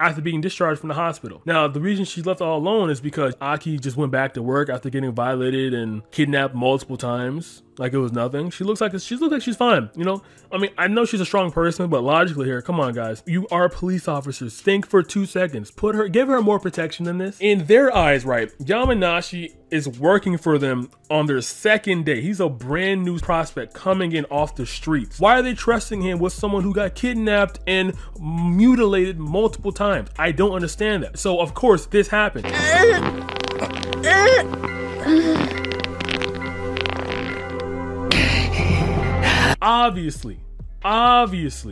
after being discharged from the hospital. Now, the reason she's left all alone is because Aki just went back to work after getting violated and kidnapped multiple times. Like it was nothing. She looks like she's fine, you know? I mean, I know she's a strong person, but logically here, come on guys. You are police officers. Think for 2 seconds. Give her more protection than this. In their eyes, right, Yamanashi is working for them on their 2nd day. He's a brand new prospect coming in off the streets. Why are they trusting him with someone who got kidnapped and mutilated multiple times? I don't understand that. So of course this happened. Obviously.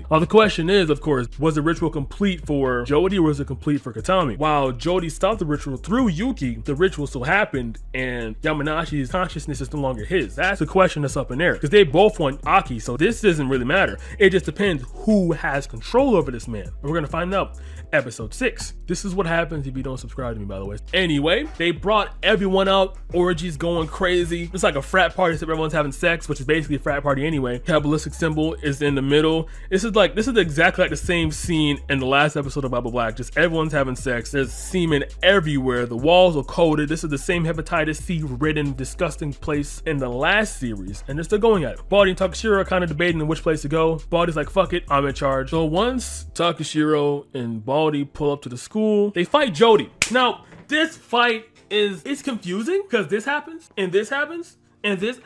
Well, the question is, of course, was the ritual complete for Jodi or was it complete for Katami? While Jodi stopped the ritual through Yuki, the ritual still happened and Yamanashi's consciousness is no longer his. That's the question that's up in there because they both want Aki, so this doesn't really matter. It just depends who has control over this man. And we're gonna find out episode 6. This is what happens if you don't subscribe to me, by the way. Anyway, they brought everyone out, orgies going crazy. It's like a frat party except everyone's having sex, which is basically a frat party anyway. Kabbalistic symbol is in the middle. This is exactly like the same scene in the last episode of Baba Black. Just everyone's having sex. There's semen everywhere. The walls are coated. This is the same hepatitis C ridden disgusting place in the last series, and they're still going at it. Baldy and Takashiro are kind of debating on which place to go. Baldy's like, fuck it, I'm in charge. So once Takashiro and Baldy pull up to the school, they fight Jodi. Now, this fight is confusing because this happens and this happens. And this,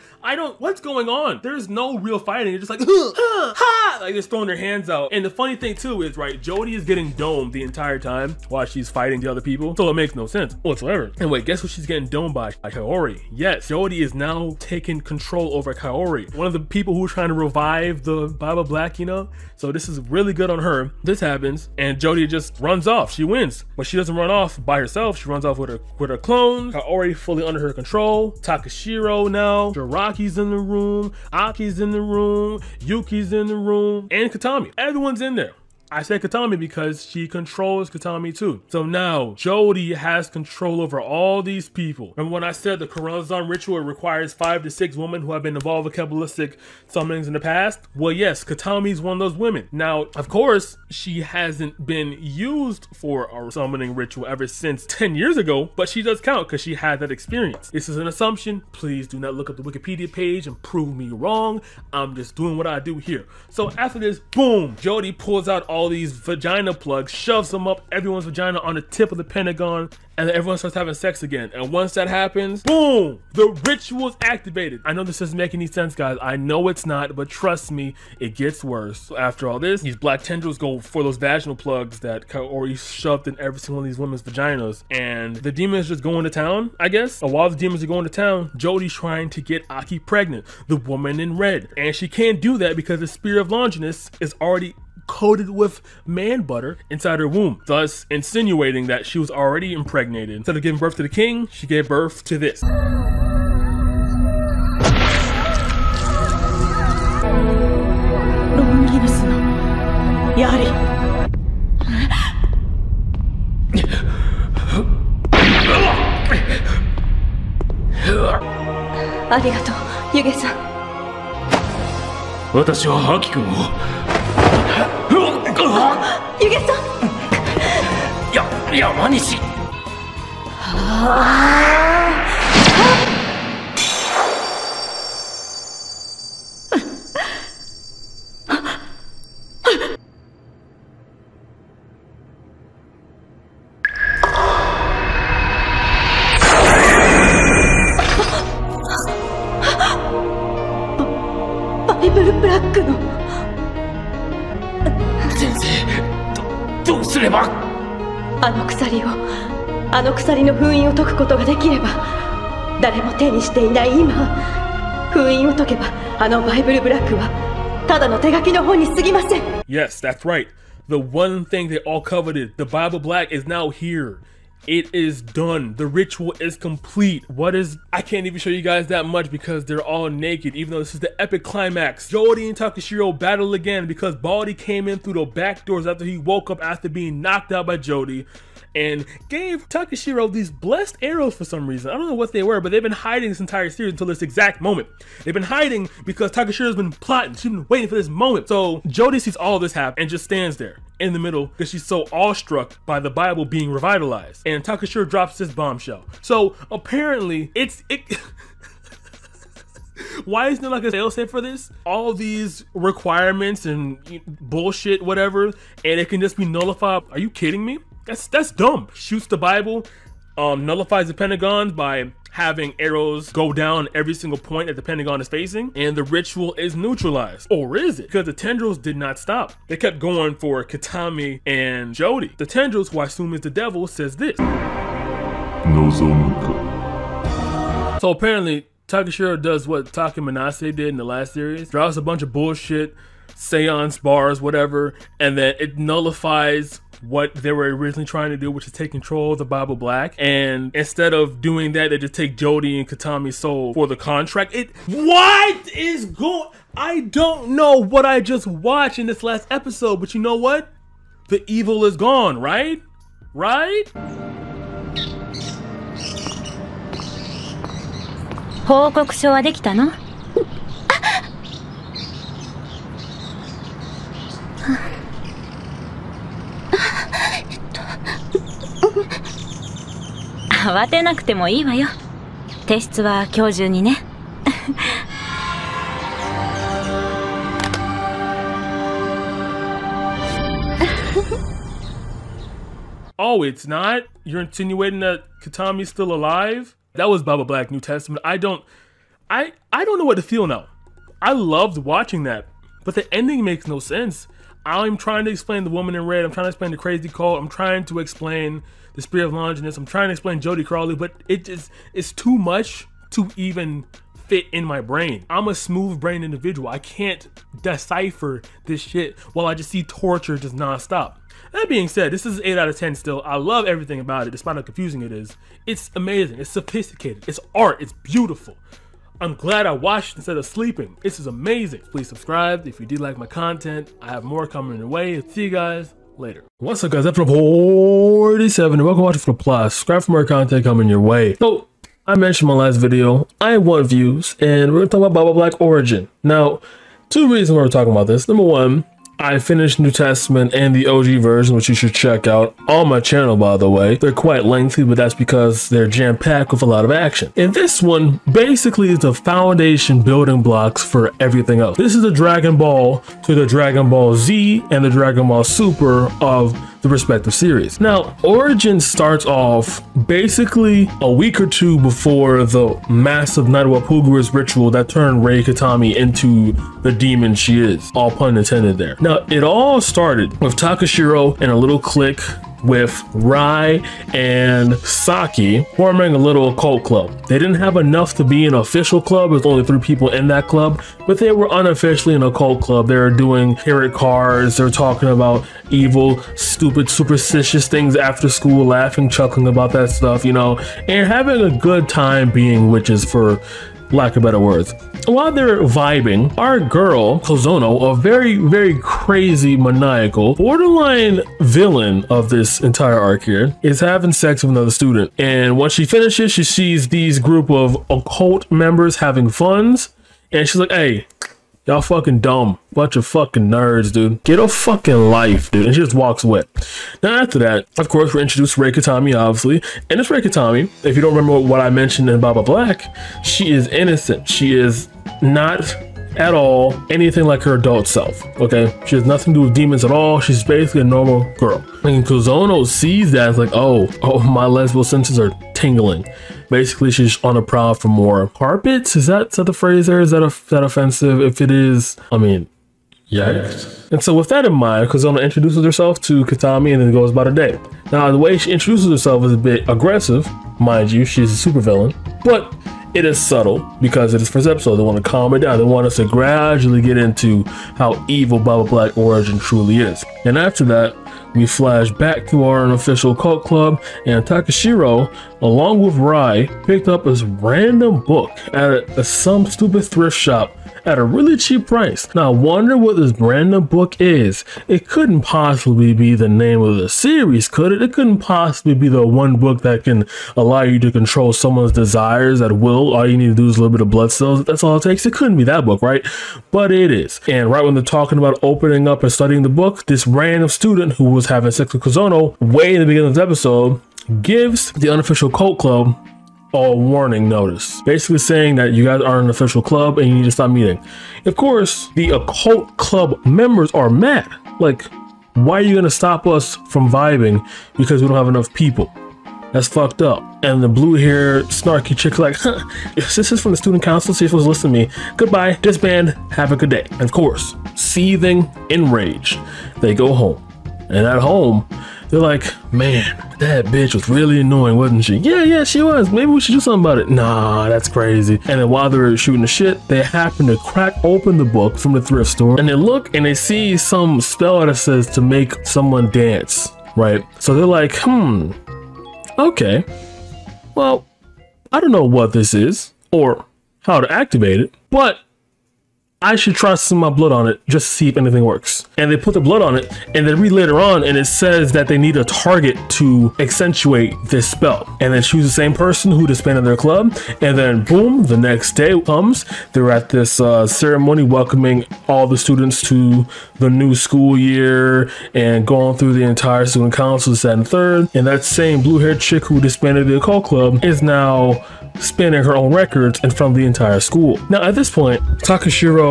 what's going on? There's no real fighting. You're just like, ha, like just throwing their hands out. And the funny thing too is, right, Jody is getting domed the entire time while she's fighting the other people. So it makes no sense whatsoever. And wait, guess what she's getting domed by? Kaori. Yes, Jody is now taking control over Kaori, one of the people who are trying to revive the Bible Black, you know? So this is really good on her. This happens, and Jody just runs off. She wins, but she doesn't run off by herself. She runs off with her clones. Kaori fully under her control. Takashiro now. Jiraki's in the room. Aki's in the room. Yuki's in the room. And Katami. Everyone's in there. I said Katami because she controls Katami too. So now Jody has control over all these people. Remember when I said the Corazon ritual requires 5 to 6 women who have been involved with Kabbalistic summonings in the past? Well, yes, Katami's one of those women. Now, of course, she hasn't been used for a summoning ritual ever since 10 years ago, but she does count because she had that experience. This is an assumption. Please do not look up the Wikipedia page and prove me wrong. I'm just doing what I do here. So after this, boom, Jody pulls out all these vagina plugs, shoves them up everyone's vagina on the tip of the Pentagon, and then everyone starts having sex again. And once that happens, boom, the ritual is activated. I know this doesn't make any sense, guys. I know it's not, but trust me, it gets worse. So after all this, these black tendrils go for those vaginal plugs that Kaori shoved in every single one of these women's vaginas. And the demons just going to town, I guess. And while the demons are going to town, Jody's trying to get Aki pregnant, the woman in red. And she can't do that because the Spear of Longinus is already coated with man butter inside her womb, thus insinuating that she was already impregnated. Instead of giving birth to the king, she gave birth to this. Longinus no Yari. ありがとう、ユゲさん。私はアキ君を。ユゲさん。山西。バイブルブラックの。先生、どうすれば。あの鎖の封印を解くことができれば、誰も手にしていない今、封印を解けば、あのバイブルブラックはただの手書きの本に過ぎません。Yes, that's right. The one thing they all coveted, the Bible Black, is now here. It is done. The ritual is complete. I can't even show you guys that much because they're all naked, even though this is the epic climax. Jody and Takashiro battle again because Baldy came in through the back doors after he woke up after being knocked out by Jody and gave Takashiro these blessed arrows for some reason. I don't know what they were, but they've been hiding this entire series until this exact moment. They've been hiding because Takashiro's been plotting. She's been waiting for this moment. So Jody sees all this happen and just stands there in the middle because she's so awestruck by the Bible being revitalized. And Takashiro drops this bombshell. So apparently why isn't there like a failsafe for this? All these requirements and bullshit, whatever, and it can just be nullified. Are you kidding me? That's dumb. Shoots the Bible, nullifies the Pentagon by having arrows go down every single point that the Pentagon is facing, and the ritual is neutralized. Or is it? Because the tendrils did not stop. They kept going for Katami and Jody. The tendrils, who I assume is the devil, says this. So apparently, Takashiro does what Taki Manase did in the last series. Drops a bunch of bullshit, seance bars, whatever, and then it nullifies what they were originally trying to do, which is take control of the Bible Black. And instead of doing that, they just take Jody and Katami's soul for the contract. What is going? I don't know what I just watched in this last episode, but you know what? The evil is gone, right? Right? 報告書はできたの？慌てなくてもいいわよ。提出は今日中にね。Oh, it's not? You're insinuating that Katami's still alive? That was Bible Black New Testament. I don't know what to feel now. I loved watching that, but the ending makes no sense. I'm trying to explain the woman in red. I'm trying to explain the crazy cult. I'm trying to explain the Spirit of Longinus. I'm trying to explain Jodie Crawley, but it's too much to even fit in my brain. I'm a smooth brain individual. I can't decipher this shit while I just see torture just nonstop. That being said, this is 8 out of 10 still. I love everything about it, despite how confusing it is. It's amazing. It's sophisticated. It's art. It's beautiful. I'm glad I watched instead of sleeping. This is amazing. Please subscribe if you do like my content. I have more coming your way. See you guys later. What's up, guys? Episode 47 and welcome to Watch For The Plot. Subscribe for more content coming your way. So, I mentioned in my last video, I want views, and we're gonna talk about Baba Black Origin. Now, two reasons why we're talking about this. Number one, I finished New Testament and the OG version, which you should check out on my channel, by the way. They're quite lengthy, but that's because they're jam-packed with a lot of action. And this one basically is the foundation building blocks for everything else. This is the Dragon Ball to the Dragon Ball Z and the Dragon Ball Super of the respective series. Now, Origin starts off basically a week or two before the massive Night of Wapugura's ritual that turned Rei Katami into the demon she is. All pun intended there. Now, it all started with Takashiro and a little clique with Rai and Saki forming a little occult club. They didn't have enough to be an official club. There's only 3 people in that club, but they were unofficially an occult club. They were doing tarot cards. They're talking about evil, stupid, superstitious things after school, laughing, chuckling about that stuff, you know, and having a good time being witches, for lack of better words. While they're vibing, our girl, Kozono, a very, very crazy, maniacal, borderline villain of this entire arc here, is having sex with another student. And once she finishes, she sees these group of occult members having funs, and she's like, hey, y'all fucking dumb. Bunch of fucking nerds, dude. Get a fucking life, dude. And she just walks away. Now, after that, of course, we're introduced to Rei Katami, obviously. And this Rei Katami, if you don't remember what I mentioned in Baba Black, she is innocent. She is not at all anything like her adult self, okay? She has nothing to do with demons at all. She's basically a normal girl. And Kozono sees that as like, oh, my lesbian senses are tingling. Basically, she's on a prowl for more carpets. Is that the phrase there? Is that offensive? If it is, I mean, yikes. And so with that in mind, Kozono introduces herself to Katami and then goes about her day. Now, the way she introduces herself is a bit aggressive, mind you. She's a supervillain, but it is subtle because it is first episode. They want to calm it down. They want us to gradually get into how evil Baba Black Origin truly is. And after that, we flash back to our unofficial cult club, and Takashiro, along with Rai, picked up this random book at some stupid thrift shop at a really cheap price. Now, I wonder what this random book is. It couldn't possibly be the name of the series, could it? It couldn't possibly be the one book that can allow you to control someone's desires at will. All you need to do is a little bit of blood cells. That's all it takes. It couldn't be that book, right? But it is. And right when they're talking about opening up and studying the book, this random student who was having sex with Kozono way in the beginning of the episode gives the unofficial cult club a warning notice, basically saying that you guys are an official club and you need to stop meeting. Of course, the occult club members are mad. Like, why are you gonna stop us from vibing because we don't have enough people? That's fucked up. And the blue-haired snarky chick like, huh, this is from the student council, so you're supposed to listen to me. Goodbye, disband, have a good day. And of course, seething, enraged, they go home. And at home, they're like, man, that bitch was really annoying, wasn't she? Yeah, she was. Maybe we should do something about it. Nah, that's crazy. And then while they're shooting the shit, they happen to crack open the book from the thrift store, and they look and they see some spell that says to make someone dance, right? So they're like, okay, well, I don't know what this is or how to activate it, but I should try some of my blood on it just to see if anything works. And they put the blood on it, and they read later on, and it says that they need a target to accentuate this spell. And then choose the same person who disbanded their club, and then boom, the next day comes. They're at this ceremony welcoming all the students to the new school year and going through the entire student council, this, that, and third. And that same blue-haired chick who disbanded the occult club is now spinning her own records in front of the entire school. Now, at this point, Takashiro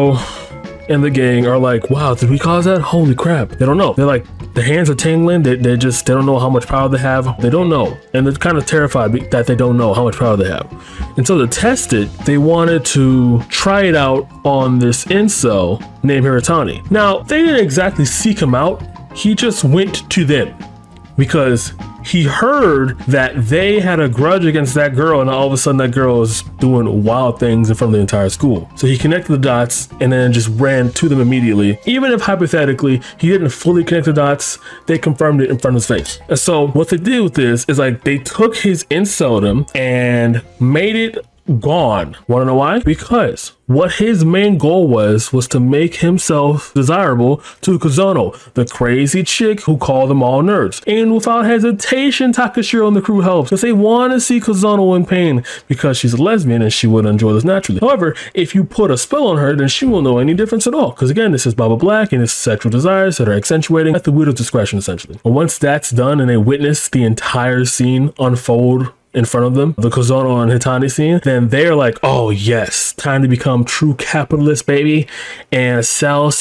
and the gang are like, wow, did we cause that? Holy crap. They don't know. They're like, their hands are tingling. They don't know how much power they have. They don't know. And they're kind of terrified that they don't know how much power they have. And so to test it, they wanted to try it out on this incel named Hiratani. Now, they didn't exactly seek him out. He just went to them because he heard that they had a grudge against that girl, and all of a sudden that girl was doing wild things in front of the entire school. So he connected the dots and then just ran to them immediately. Even if hypothetically he didn't fully connect the dots, they confirmed it in front of his face. And so what they did with this is like they took his inceldom and made it gone. Want to know why? Because what his main goal was to make himself desirable to Kozono, the crazy chick who called them all nerds. And without hesitation, Takashiro and the crew helps because they want to see Kozono in pain because she's a lesbian and she would enjoy this naturally. However, if you put a spell on her, then she won't know any difference at all. Because again, this is Baba Black and his sexual desires that are accentuating at the widow's discretion, essentially. And once that's done and they witness the entire scene unfold in front of them, the Kozono and Hitani scene, then they're like, oh yes, time to become true capitalists, baby, and sell,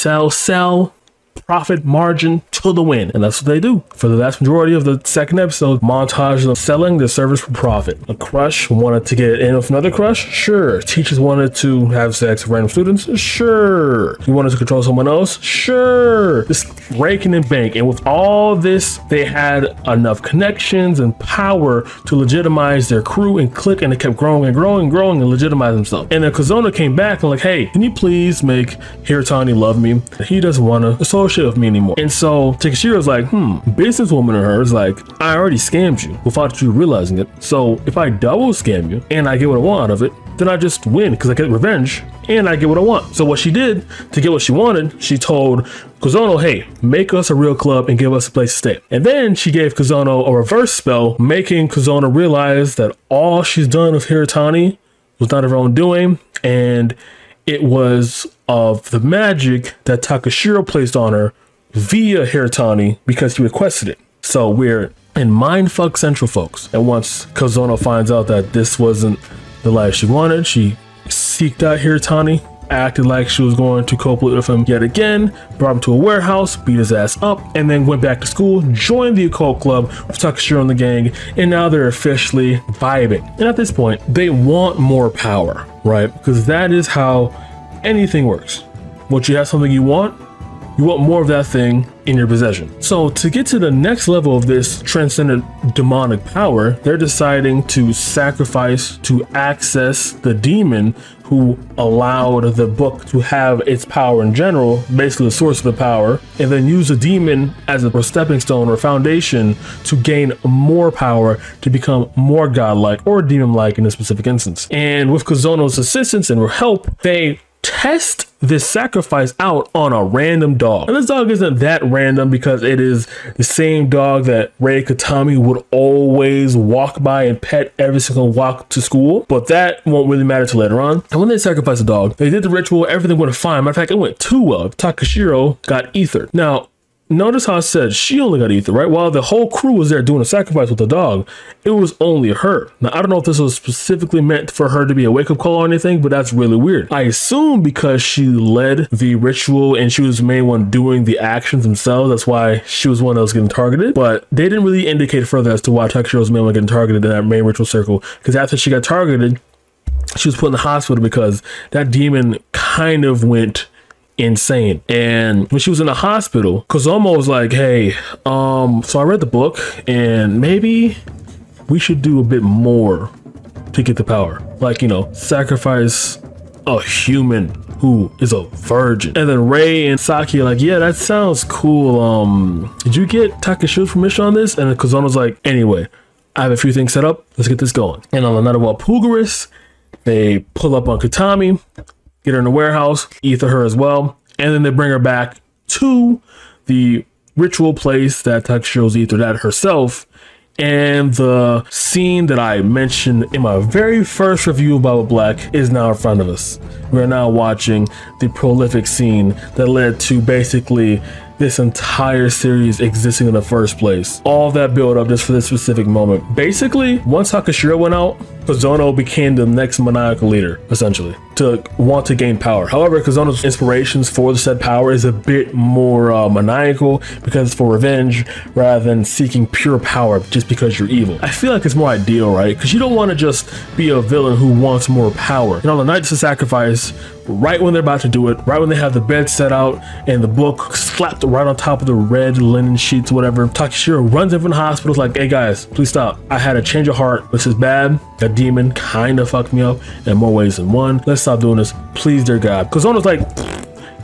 profit margin to the win. And that's what they do. For the vast majority of the second episode, montage of selling their service for profit. A crush wanted to get in with another crush? Sure. Teachers wanted to have sex with random students? Sure. You wanted to control someone else? Sure. Just raking in bank. And with all this, they had enough connections and power to legitimize their crew and clique, and it kept growing and growing and growing and legitimize themselves. And then Kozono came back and like, hey, can you please make Hiratani love me? He doesn't want to associate with me anymore. And so Takashiro's like, businesswoman in her is like, I already scammed you without you realizing it. So if I double scam you and I get what I want out of it, then I just win because I get revenge and I get what I want. So what she did to get what she wanted, she told Kozono, hey, make us a real club and give us a place to stay. And then she gave Kozono a reverse spell, making Kozono realize that all she's done with Hiratani was not her own doing, and it was of the magic that Takashiro placed on her via Hiratani because he requested it. So we're in Mindfuck Central, folks. And once Kozono finds out that this wasn't the life she wanted, she seeked out Hiratani, acted like she was going to copulate with him yet again, brought him to a warehouse, beat his ass up, and then went back to school, joined the occult club with Takashiro and the gang, and now they're officially vibing. And at this point, they want more power, right? Because that is how anything works. Once you have something you want more of that thing in your possession. So to get to the next level of this transcendent demonic power, they're deciding to sacrifice to access the demon who allowed the book to have its power in general, basically the source of the power, and then use the demon as a stepping stone or foundation to gain more power to become more godlike or demon-like in this specific instance. And with Kozono's assistance and help, they test this sacrifice out on a random dog. And this dog isn't that random because it is the same dog that Rei Katami would always walk by and pet every single walk to school, but that won't really matter till later on. And when they sacrificed the dog, they did the ritual, everything went fine. Matter of fact, it went too well. Takashiro got ethered. Now, notice how I said she only got ether, right? While the whole crew was there doing a sacrifice with the dog, it was only her. Now, I don't know if this was specifically meant for her to be a wake-up call or anything, but that's really weird. I assume because she led the ritual and she was the main one doing the actions themselves, that's why she was one that was getting targeted. But they didn't really indicate further as to why Takashiro was the main one getting targeted in that main ritual circle. Because after she got targeted, she was put in the hospital because that demon kind of went insane. And when she was in the hospital, Kozomo was like, hey, so I read the book and maybe we should do a bit more to get the power. Like, you know, sacrifice a human who is a virgin. And then Rei and Saki are like, yeah, that sounds cool. Did you get Takashiro's permission on this? And then Kozono's like, anyway, I have a few things set up. Let's get this going. And on the night of Walpurgis, they pull up on Katami, get her in the warehouse, ether her as well, and then they bring her back to the ritual place that Takashiro's ethered at herself. And the scene that I mentioned in my very first review of Baba Black is now in front of us. We're now watching the prolific scene that led to basically this entire series existing in the first place. All that build up just for this specific moment. Basically, once Takashiro went out, Kozono became the next maniacal leader, essentially, to want to gain power. However, Kozono's inspirations for the said power is a bit more maniacal because it's for revenge rather than seeking pure power just because you're evil. I feel like it's more ideal, right? Because you don't want to just be a villain who wants more power. And on the Knights of Sacrifice, right when they're about to do it, right when they have the bed set out and the book slapped right on top of the red linen sheets, whatever, Takashiro runs in from the hospital like, hey guys, please stop. I had a change of heart. This is bad. That demon kind of fucked me up in more ways than one. Let's stop doing this. Please, dear God. Kozono's like,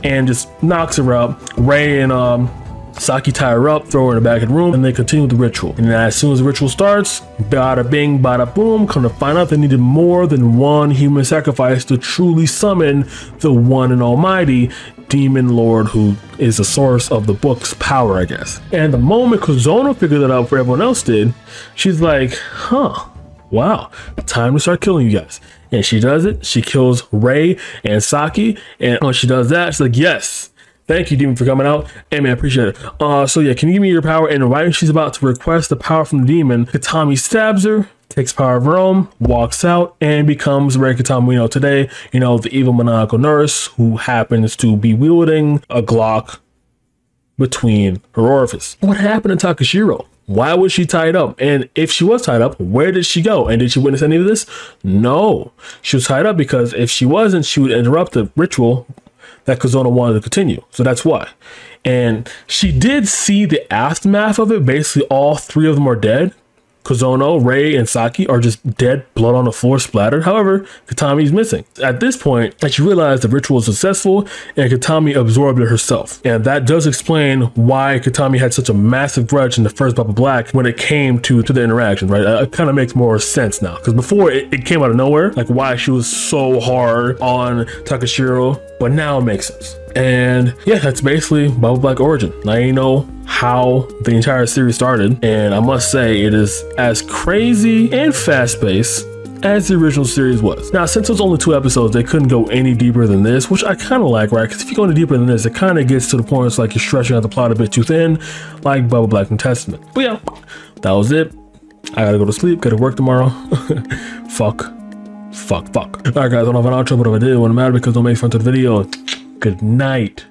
and just knocks her out. Ray and Saki tie her up, throw her in the back of the room, and they continue the ritual. And as soon as the ritual starts, bada bing, bada boom, come to find out they needed more than one human sacrifice to truly summon the one and almighty demon lord who is the source of the book's power, I guess. And the moment Kozono figured that out before everyone else did, she's like, huh, wow, time to start killing you guys. And she does it. She kills Ray and Saki. And when she does that, she's like, yes. Thank you, demon, for coming out. Hey, man, I appreciate it. So yeah, can you give me your power? And right when she's about to request the power from the demon, Katami stabs her, takes power of her own, walks out, and becomes Ray Katami we know today. You know, the evil maniacal nurse who happens to be wielding a Glock between her orifice. What happened to Takashiro? Why was she tied up? And if she was tied up, where did she go? And did she witness any of this? No. She was tied up because if she wasn't, she would interrupt the ritual that Kozono wanted to continue. So that's why. And she did see the aftermath of it. Basically, all three of them are dead. Kozono, Ray, and Saki are just dead, blood on the floor splattered. However, Katami's missing. At this point, she realized the ritual was successful and Katami absorbed it herself. And that does explain why Katami had such a massive grudge in the first Papa Black when it came to the interaction, right? It kind of makes more sense now. Because before, it came out of nowhere, like why she was so hard on Takashiro, but now it makes sense. And yeah, that's basically Baba Black origin. Now you know how the entire series started, and I must say it is as crazy and fast-paced as the original series was. Now, since it was only 2 episodes, they couldn't go any deeper than this, which I kind of like, right? Because if you go any deeper than this, it kind of gets to the point it's like you're stretching out the plot a bit too thin, like Baba Black and Testament. But yeah, that was it. I gotta go to sleep, gotta work tomorrow. Fuck. Alright guys, I don't have an outro, but if I did, it wouldn't matter because don't make fun of the video. Good night.